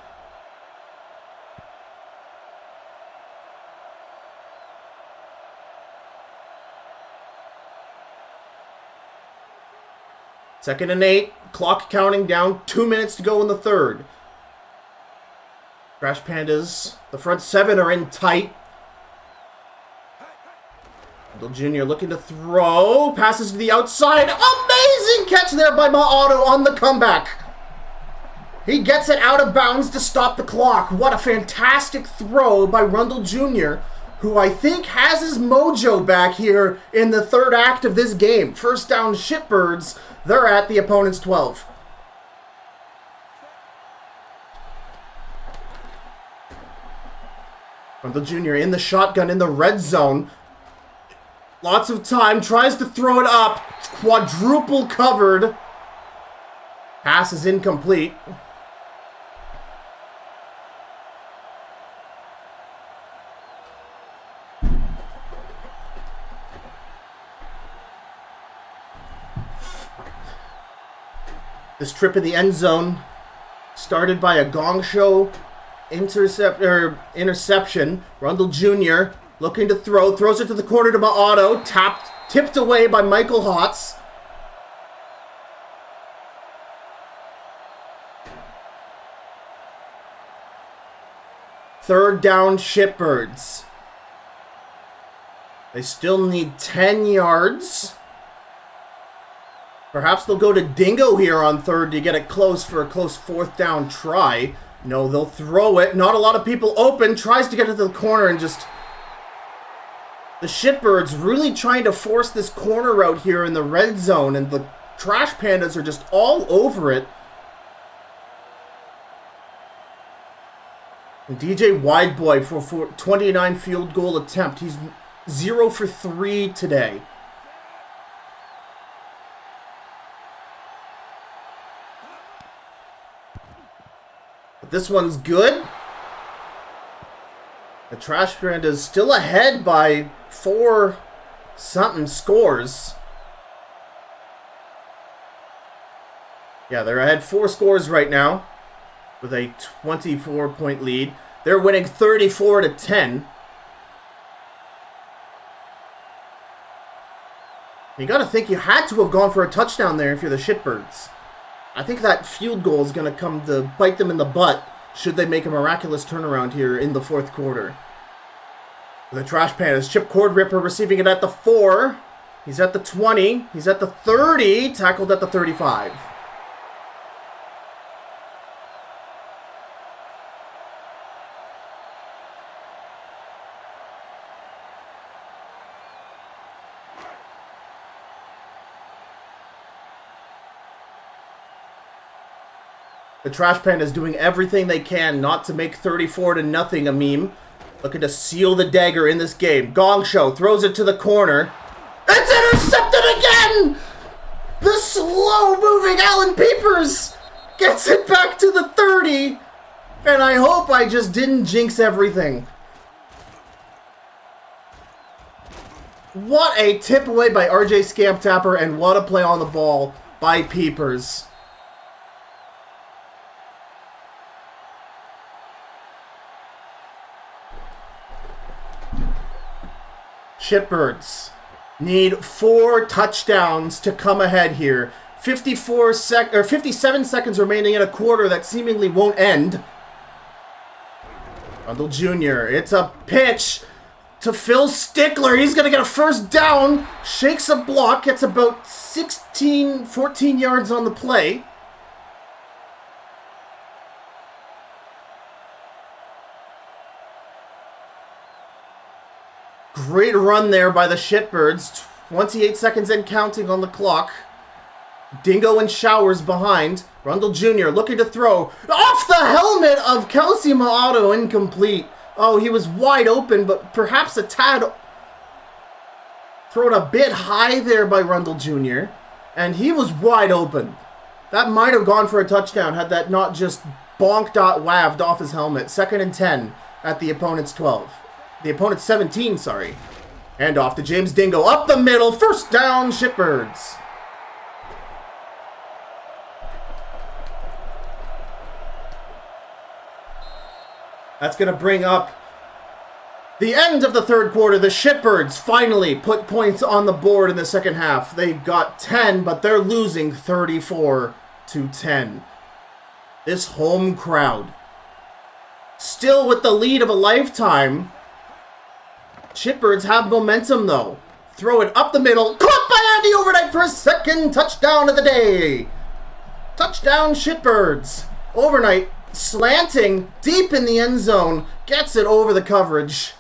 Second and 8. Clock counting down. 2 minutes to go in the third. Trash Pandas. The front 7 are in tight. Jr. looking to throw. Passes to the outside. Amazing catch there by Ma'auto on the comeback. He gets it out of bounds to stop the clock. What a fantastic throw by Rundle Jr., who I think has his mojo back here in the third act of this game. First down Shitbirds. They're at the opponent's 12. Rundle Jr. in the shotgun in the red zone. Lots of time, tries to throw it up. Quadruple covered. Pass is incomplete. This trip in the end zone started by a Gong Show interception. Rundle Jr. looking to throw, throws it to the corner to Ma'auto, tipped away by Michael Hotz. Third down Shitbirds. They still need 10 yards. Perhaps they'll go to Dingo here on third to get it close for a close 4th down try. No, they'll throw it. Not a lot of people open. Tries to get it to the corner and just... The Shitbirds really trying to force this corner route here in the red zone, and the Trash Pandas are just all over it. And DJ Wideboy for 29 field goal attempt. He's 0 for 3 today. But this one's good. The Trash Pandas still ahead by 4-something scores. Yeah, they're ahead 4 scores right now with a 24-point lead. They're winning 34-10. You got to think you had to have gone for a touchdown there if you're the Shitbirds. I think that field goal is going to come to bite them in the butt should they make a miraculous turnaround here in the fourth quarter. The Trash Pandas, Chip Cord Ripper receiving it at the 4. He's at the 20. He's at the 30. Tackled at the 35. The Trash Pandas doing everything they can not to make 34-0 a meme. Looking to seal the dagger in this game. Gong Show throws it to the corner. It's intercepted again! The slow-moving Alan Peepers gets it back to the 30. And I hope I just didn't jinx everything. What a tip away by RJ Scamp Tapper, and what a play on the ball by Peepers. Shitbirds need 4 touchdowns to come ahead here. 57 seconds remaining in a quarter that seemingly won't end. Rundle Jr. It's a pitch to Phil Stickler. He's going to get a first down. Shakes a block. Gets about 14 yards on the play. Great run there by the Shitbirds. 28 seconds and counting on the clock. Dingo and Showers behind. Rundle Jr. looking to throw. Off the helmet of Kelsey Maato, incomplete. Oh, he was wide open, but perhaps a tad thrown a bit high there by Rundle Jr. And he was wide open. That might have gone for a touchdown had that not just waved off his helmet. 2nd and 10 at the opponent's 12. The opponent's 17, sorry. And off to James Dingo. Up the middle. First down, Shitbirds. That's going to bring up the end of the third quarter. The Shitbirds finally put points on the board in the second half. They got 10, but they're losing 34-10. This home crowd, still with the lead of a lifetime. Shitbirds have momentum, though. Throw it up the middle. Caught by Andy Overnight for a second touchdown of the day. Touchdown, Shitbirds. Overnight slanting deep in the end zone. Gets it over the coverage.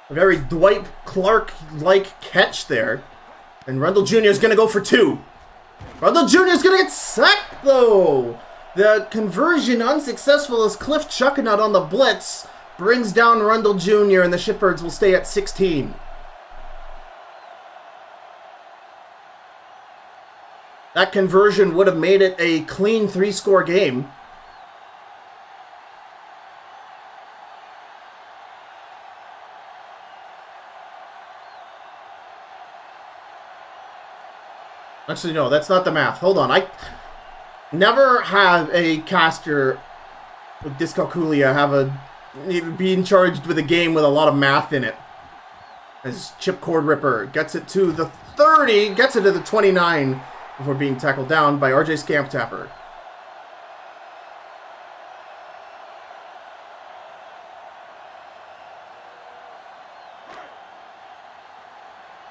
A very Dwight Clark-like catch there. And Rundle Jr. is going to go for 2. Rundle Jr. is going to get sacked, though. The conversion unsuccessful as Cliff Chuckanut on the blitz brings down Rundle Jr. and the Shitbirds will stay at 16. That conversion would have made it a clean 3-score game. Actually, no, that's not the math. Hold on. I never have a caster with dyscalculia being charged with a game with a lot of math in it. As Chip Cord Ripper gets it to the 30, gets it to the 29 before being tackled down by RJ Scamp Tapper.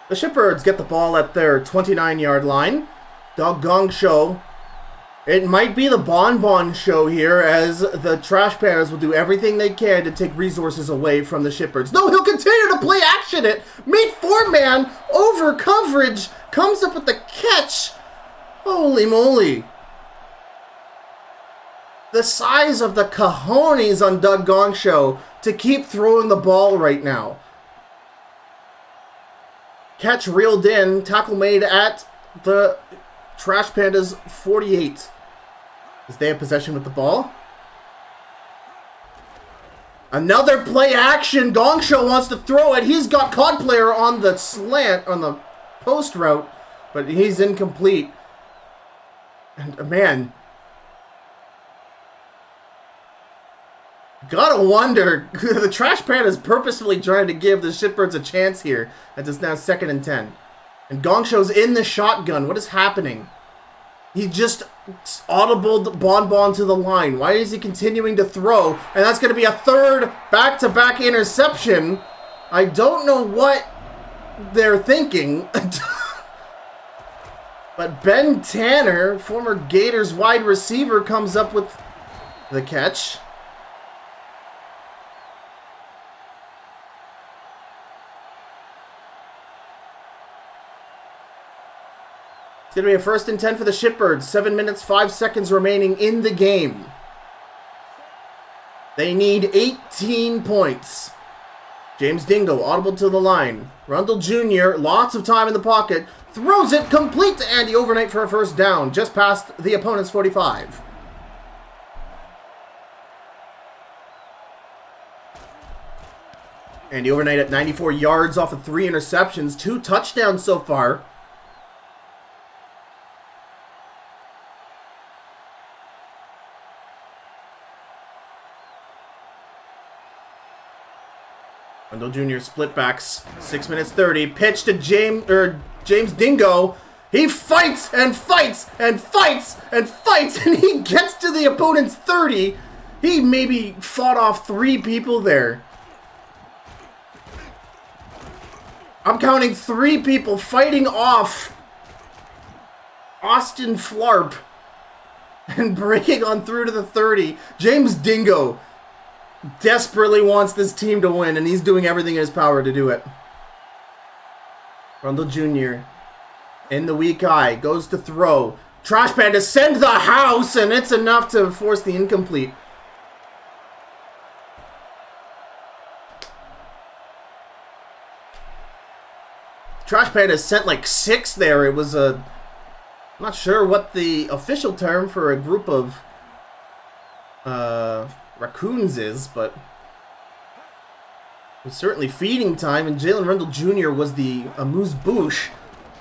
The Shitbirds get the ball at their 29-yard line. Doggone show. It might be the Bon show here as the Trash Pandas will do everything they can to take resources away from the Shitbirds. No, he'll continue to play action it. Meet 4-man over coverage. Comes up with the catch. Holy moly. The size of the cojones on Doggone show to keep throwing the ball right now. Catch reeled in, tackle made at the Trash Pandas 48. As they have possession with the ball. Another play action. Gong Show wants to throw it. He's got COD player on the slant, on the post route, but he's incomplete. And man, Gotta wonder, the Trash Pan is purposefully trying to give the Shitbirds a chance here, as it's now 2nd and 10. And Gongsho's in the shotgun. What is happening? He just audibled Bonbon to the line. Why is he continuing to throw? And that's going to be a third back-to-back interception. I don't know what they're thinking. But Ben Tanner, former Gators wide receiver, comes up with the catch. It's going to be a 1st and 10 for the Shitbirds. 7 minutes, 5 seconds remaining in the game. They need 18 points. James Dingo, audible to the line. Rundle Jr., lots of time in the pocket. Throws it complete to Andy Overnight for a 1st down, just past the opponent's 45. Andy Overnight at 94 yards off of 3 interceptions, 2 touchdowns so far. Rundle Jr. split backs, 6 minutes 30, pitch to James Dingo. He fights and fights and fights and fights, and he gets to the opponent's 30. He maybe fought off 3 people there. I'm counting 3 people fighting off Austin Flarp and breaking on through to the 30. James Dingo desperately wants this team to win, and he's doing everything in his power to do it. Rundle Jr. in the weak eye, goes to throw. Trash Pan to send the house, and it's enough to force the incomplete. Trash Pan has sent like 6 there. It was a... I'm not sure what the official term for a group of raccoons is, but it was certainly feeding time, and Jalen Rundle Jr. was the amuse-bouche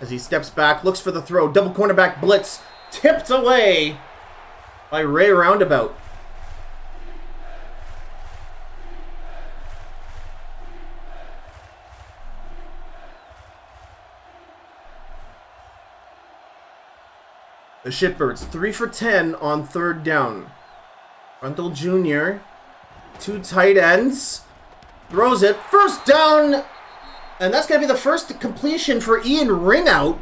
as he steps back, looks for the throw, double cornerback blitz, tipped away by Ray Roundabout. The Shitbirds, 3 for 10 on 3rd down. Rundle Jr., 2 tight ends, throws it, 1st down, and that's going to be the first completion for Ian Ringout,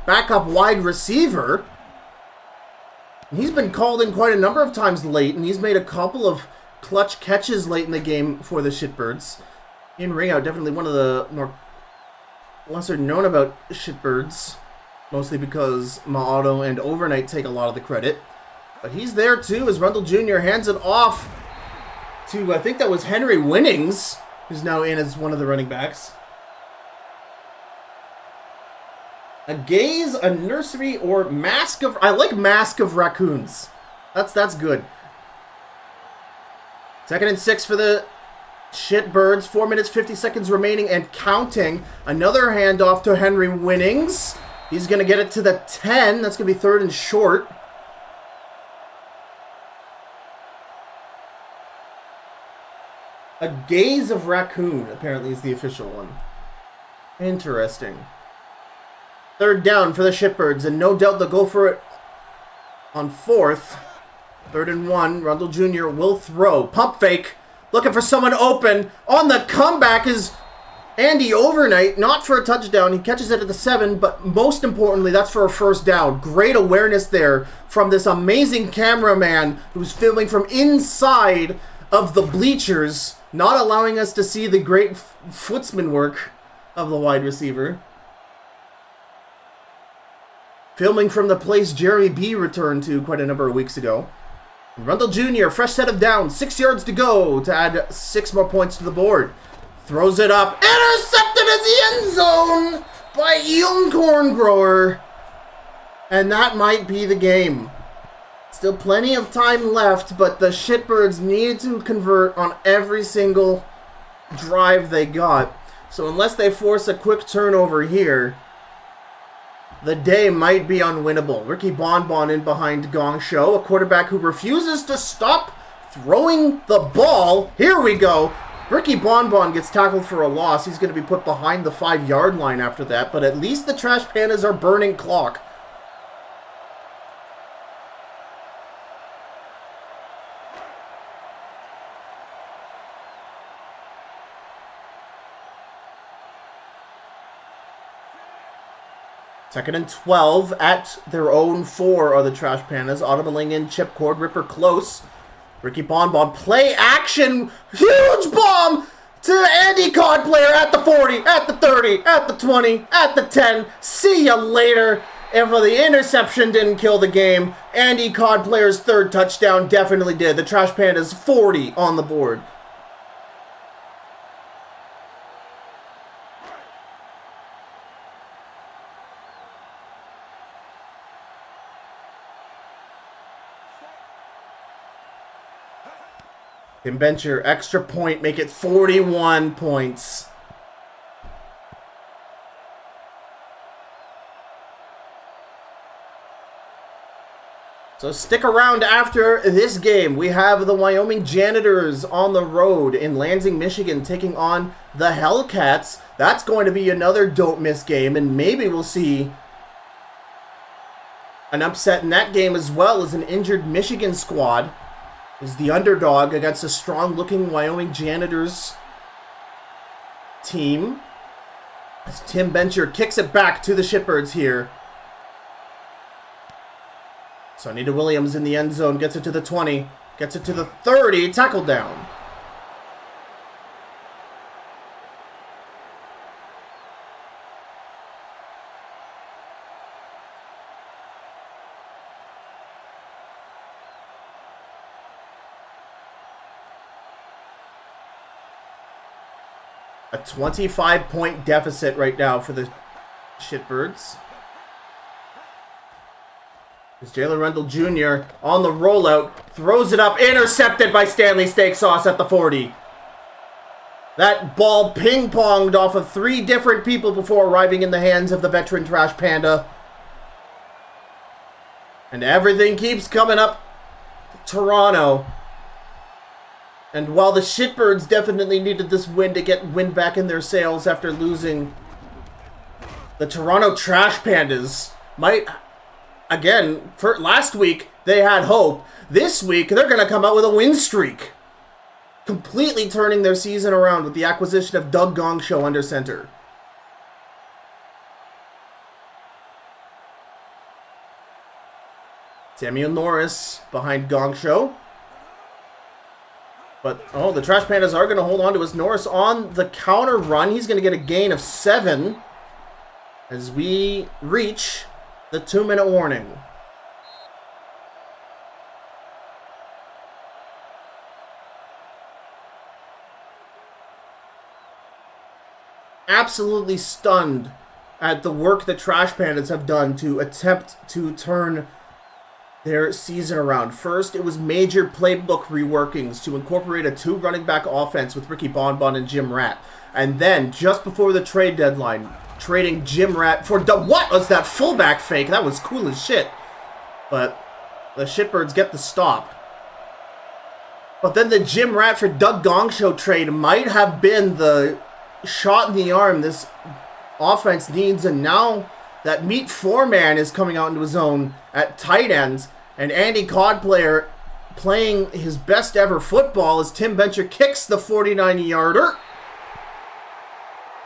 backup wide receiver. He's been called in quite a number of times late, and he's made a couple of clutch catches late in the game for the Shitbirds. Ian Ringout, definitely one of the more lesser known about Shitbirds, mostly because Ma'auto and Overnight take a lot of the credit. But he's there too as Rundle Jr. hands it off to, I think that was Henry Winnings, who's now in as one of the running backs. A gaze, a nursery, or mask of... I like mask of raccoons. That's good. 2nd and 6 for the Shitbirds. 4 minutes, 50 seconds remaining and counting. Another handoff to Henry Winnings. He's going to get it to the 10. That's going to be 3rd and short. A gaze of raccoon, apparently, is the official one. Interesting. 3rd down for the Shitbirds, and no doubt they'll go for it on 4th. 3rd and 1. Rundle Jr. will throw. Pump fake. Looking for someone open. On the comeback is Andy Overnight. Not for a touchdown. He catches it at the 7, but most importantly, that's for a 1st down. Great awareness there from this amazing cameraman who's filming from inside of the bleachers, not allowing us to see the great footsman work of the wide receiver. Filming from the place Jeremy B returned to quite a number of weeks ago. Rundle Jr., fresh set of downs, 6 yards to go to add 6 more points to the board. Throws it up, intercepted in the end zone by Unicorn Grower. And that might be the game. Still plenty of time left, but the Shitbirds needed to convert on every single drive they got. So unless they force a quick turnover here, the day might be unwinnable. Ricky Bonbon in behind Gong Show, a quarterback who refuses to stop throwing the ball. Here we go. Ricky Bonbon gets tackled for a loss. He's going to be put behind the 5-yard line after that, but at least the Trash Pandas are burning clock. Second and 12 at their own 4 are the Trash Pandas. Audibling in, chip cord, ripper close. Ricky Bonbon, play action, huge bomb to Andy Cod player at the 40, at the 30, at the 20, at the 10. See ya later. And for the interception didn't kill the game. Andy Cod player's 3rd touchdown definitely did. The Trash Pandas 40 on the board. Tim Bencher, extra point, make it 41 points. So stick around after this game. We have the Wyoming Janitors on the road in Lansing, Michigan, taking on the Hellcats. That's going to be another don't miss game, and maybe we'll see an upset in that game as well as an injured Michigan squad is the underdog against a strong-looking Wyoming Janitors team. As Tim Bencher kicks it back to the Shitbirds here. Sonita Williams in the end zone, gets it to the 20, gets it to the 30, tackle down. A 25-point deficit right now for the Shitbirds. As Jalen Rundle Jr. on the rollout, throws it up, intercepted by Stanley Steak Sauce at the 40. That ball ping-ponged off of 3 different people before arriving in the hands of the veteran Trash Panda. And everything keeps coming up Toronto. And while the Shitbirds definitely needed this win to get wind back in their sails after losing, the Toronto Trash Pandas might, again, for last week, they had hope. This week, they're going to come out with a win streak. Completely turning their season around with the acquisition of Doug Gongshow under center. Samuel Norris behind Gongshow. But, oh, the Trash Pandas are going to hold on to his Norris on the counter run. He's going to get a gain of 7 as we reach the 2-minute warning. Absolutely stunned at the work the Trash Pandas have done to attempt to turn their season around. First, it was major playbook reworkings to incorporate a 2 running back offense with Ricky Bonbon and Jim Rat. And then, just before the trade deadline, trading Jim Rat for what was that fullback fake? That was cool as shit. But the Shitbirds get the stop. But then the Jim Rat for Doug Gongshow trade might have been the shot in the arm this offense needs, and now that Meat 4-man is coming out into his own at tight ends, and Andy Cod player playing his best ever football as Tim Bencher kicks the 49-yarder.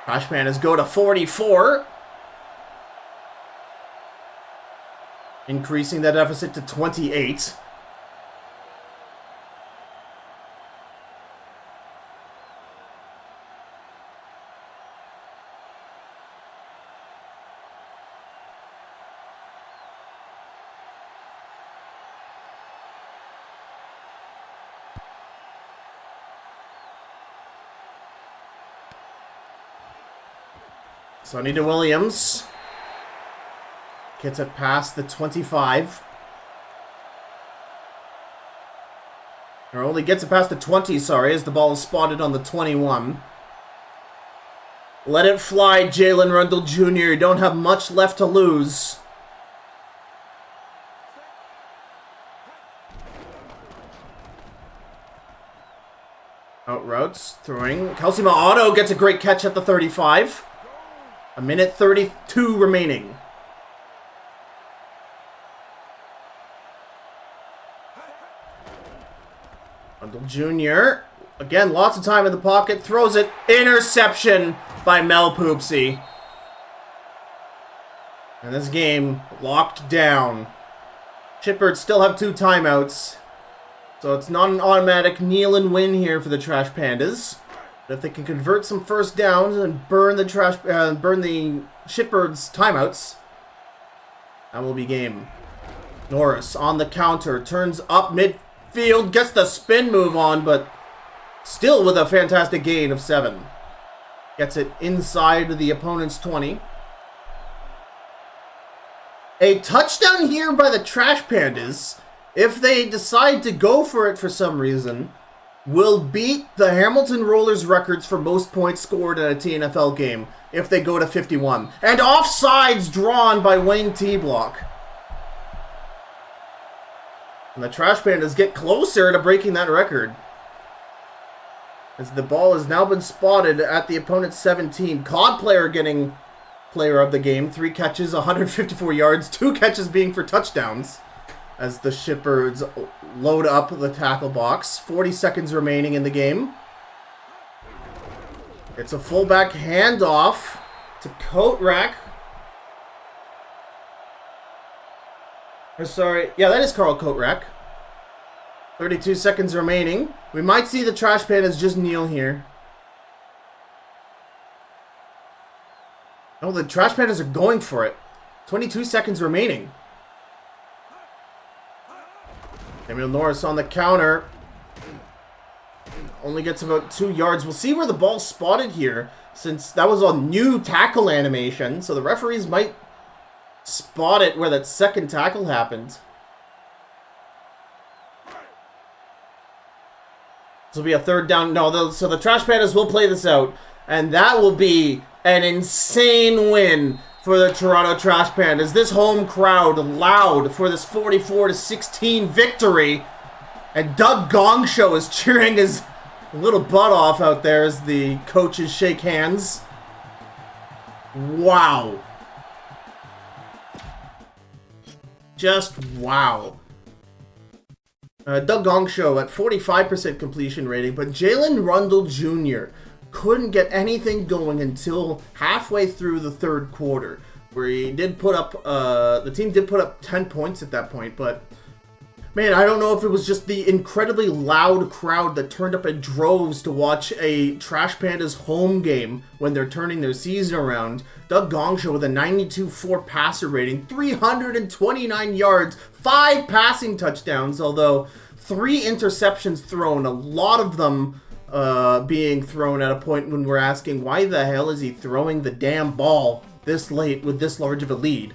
Trash Pandas go to 44, increasing that deficit to 28. Sonita Williams gets it past the 25. Or only gets it past the 20, sorry, as the ball is spotted on the 21. Let it fly, Jalen Rundle Jr. You don't have much left to lose. Out routes, throwing. Kelsey Ma'auto gets a great catch at the 35. A minute 32 remaining. Rundle Jr. Again, lots of time in the pocket. Throws it. Interception by Mel Poopsie. And this game locked down. Shitbirds still have 2 timeouts. So it's not an automatic kneel and win here for the Trash Pandas. But if they can convert some first downs and burn the Shitbirds timeouts, that will be game. Norris on the counter, turns up midfield, gets the spin move on, but still with a fantastic gain of 7. Gets it inside the opponent's 20. A touchdown here by the Trash Pandas, if they decide to go for it for some reason, will beat the Hamilton Rollers records for most points scored in a TNFL game if they go to 51. And offsides drawn by Wayne T-Block. And the Trash Pandas get closer to breaking that record, as the ball has now been spotted at the opponent's 17. COD player getting player of the game. 3 catches, 154 yards, 2 catches being for touchdowns, as the Shitbirds load up the tackle box. 40 seconds remaining in the game. It's a fullback handoff to Kotrack. Sorry, yeah, that is Carl Kotrack. 32 seconds remaining. We might see the Trash Pandas just kneel here. No, the Trash Pandas are going for it. 22 seconds remaining. Samuel Norris on the counter. Only gets about 2 yards. We'll see where the ball's spotted here, since that was a new tackle animation. So the referees might spot it where that second tackle happened. This will be a third down. No, so the Trash Pandas will play this out. And that will be an insane win for the Toronto Trash Pandas. This home crowd loud for this 44-16 victory. And Doug Gongshow is cheering his little butt off out there as the coaches shake hands. Wow. Just wow. Doug Gongshow at 45% completion rating, but Jalen Rundle Jr. couldn't get anything going until halfway through the third quarter, where he did put up, the team did put up 10 points at that point, but man, I don't know if it was just the incredibly loud crowd that turned up in droves to watch a Trash Pandas home game when they're turning their season around. Doug Gongshow with a 92.4 passer rating, 329 yards, 5 passing touchdowns, although 3 interceptions thrown, a lot of them being thrown at a point when we're asking, why the hell is he throwing the damn ball this late with this large of a lead?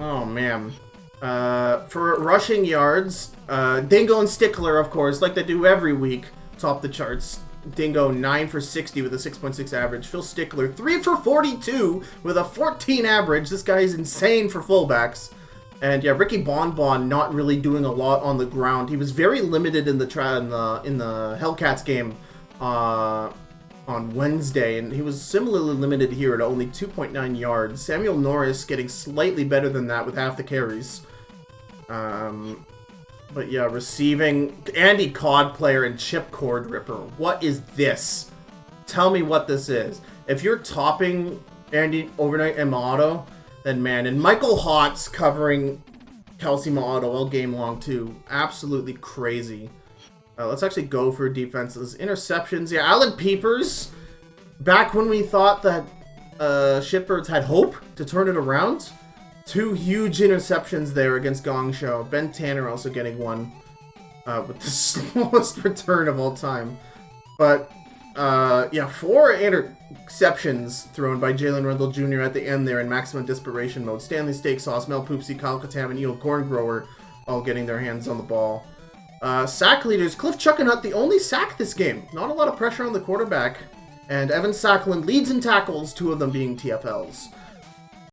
Oh, man. For rushing yards, Dingo and Stickler, of course, like they do every week, top the charts. Dingo 9 for 60 with a 6.6 average. Phil Stickler 3 for 42 with a 14 average. This guy is insane for fullbacks. And yeah, Ricky Bonbon not really doing a lot on the ground. He was very limited in the Hellcats game on Wednesday, and he was similarly limited here at only 2.9 yards. Samuel Norris getting slightly better than that with half the carries. But yeah, receiving, Andy Cod player and Chip Cord Ripper. What is this? Tell me what this is. If you're topping Andy Overnight and Ma'auto, then man, and Michael Hotz covering Kelsey Ma'auto all game long too. Absolutely crazy. Let's actually go for defenses. Interceptions. Yeah, Alan Peepers. Back when we thought that Shitbirds had hope to turn it around. 2 huge interceptions there against Gongshow. Ben Tanner also getting one with the slowest return of all time. But yeah, 4 interceptions thrown by Jalen Rundle Jr. at the end there in maximum desperation mode. Stanley Steak Sauce, Mel Poopsie, Kyle Katam, and Eel Corngrower all getting their hands on the ball. Sack leaders, Cliff Chuckenut, the only sack this game. Not a lot of pressure on the quarterback. And Evan Sackland leads in tackles, 2 of them being TFLs.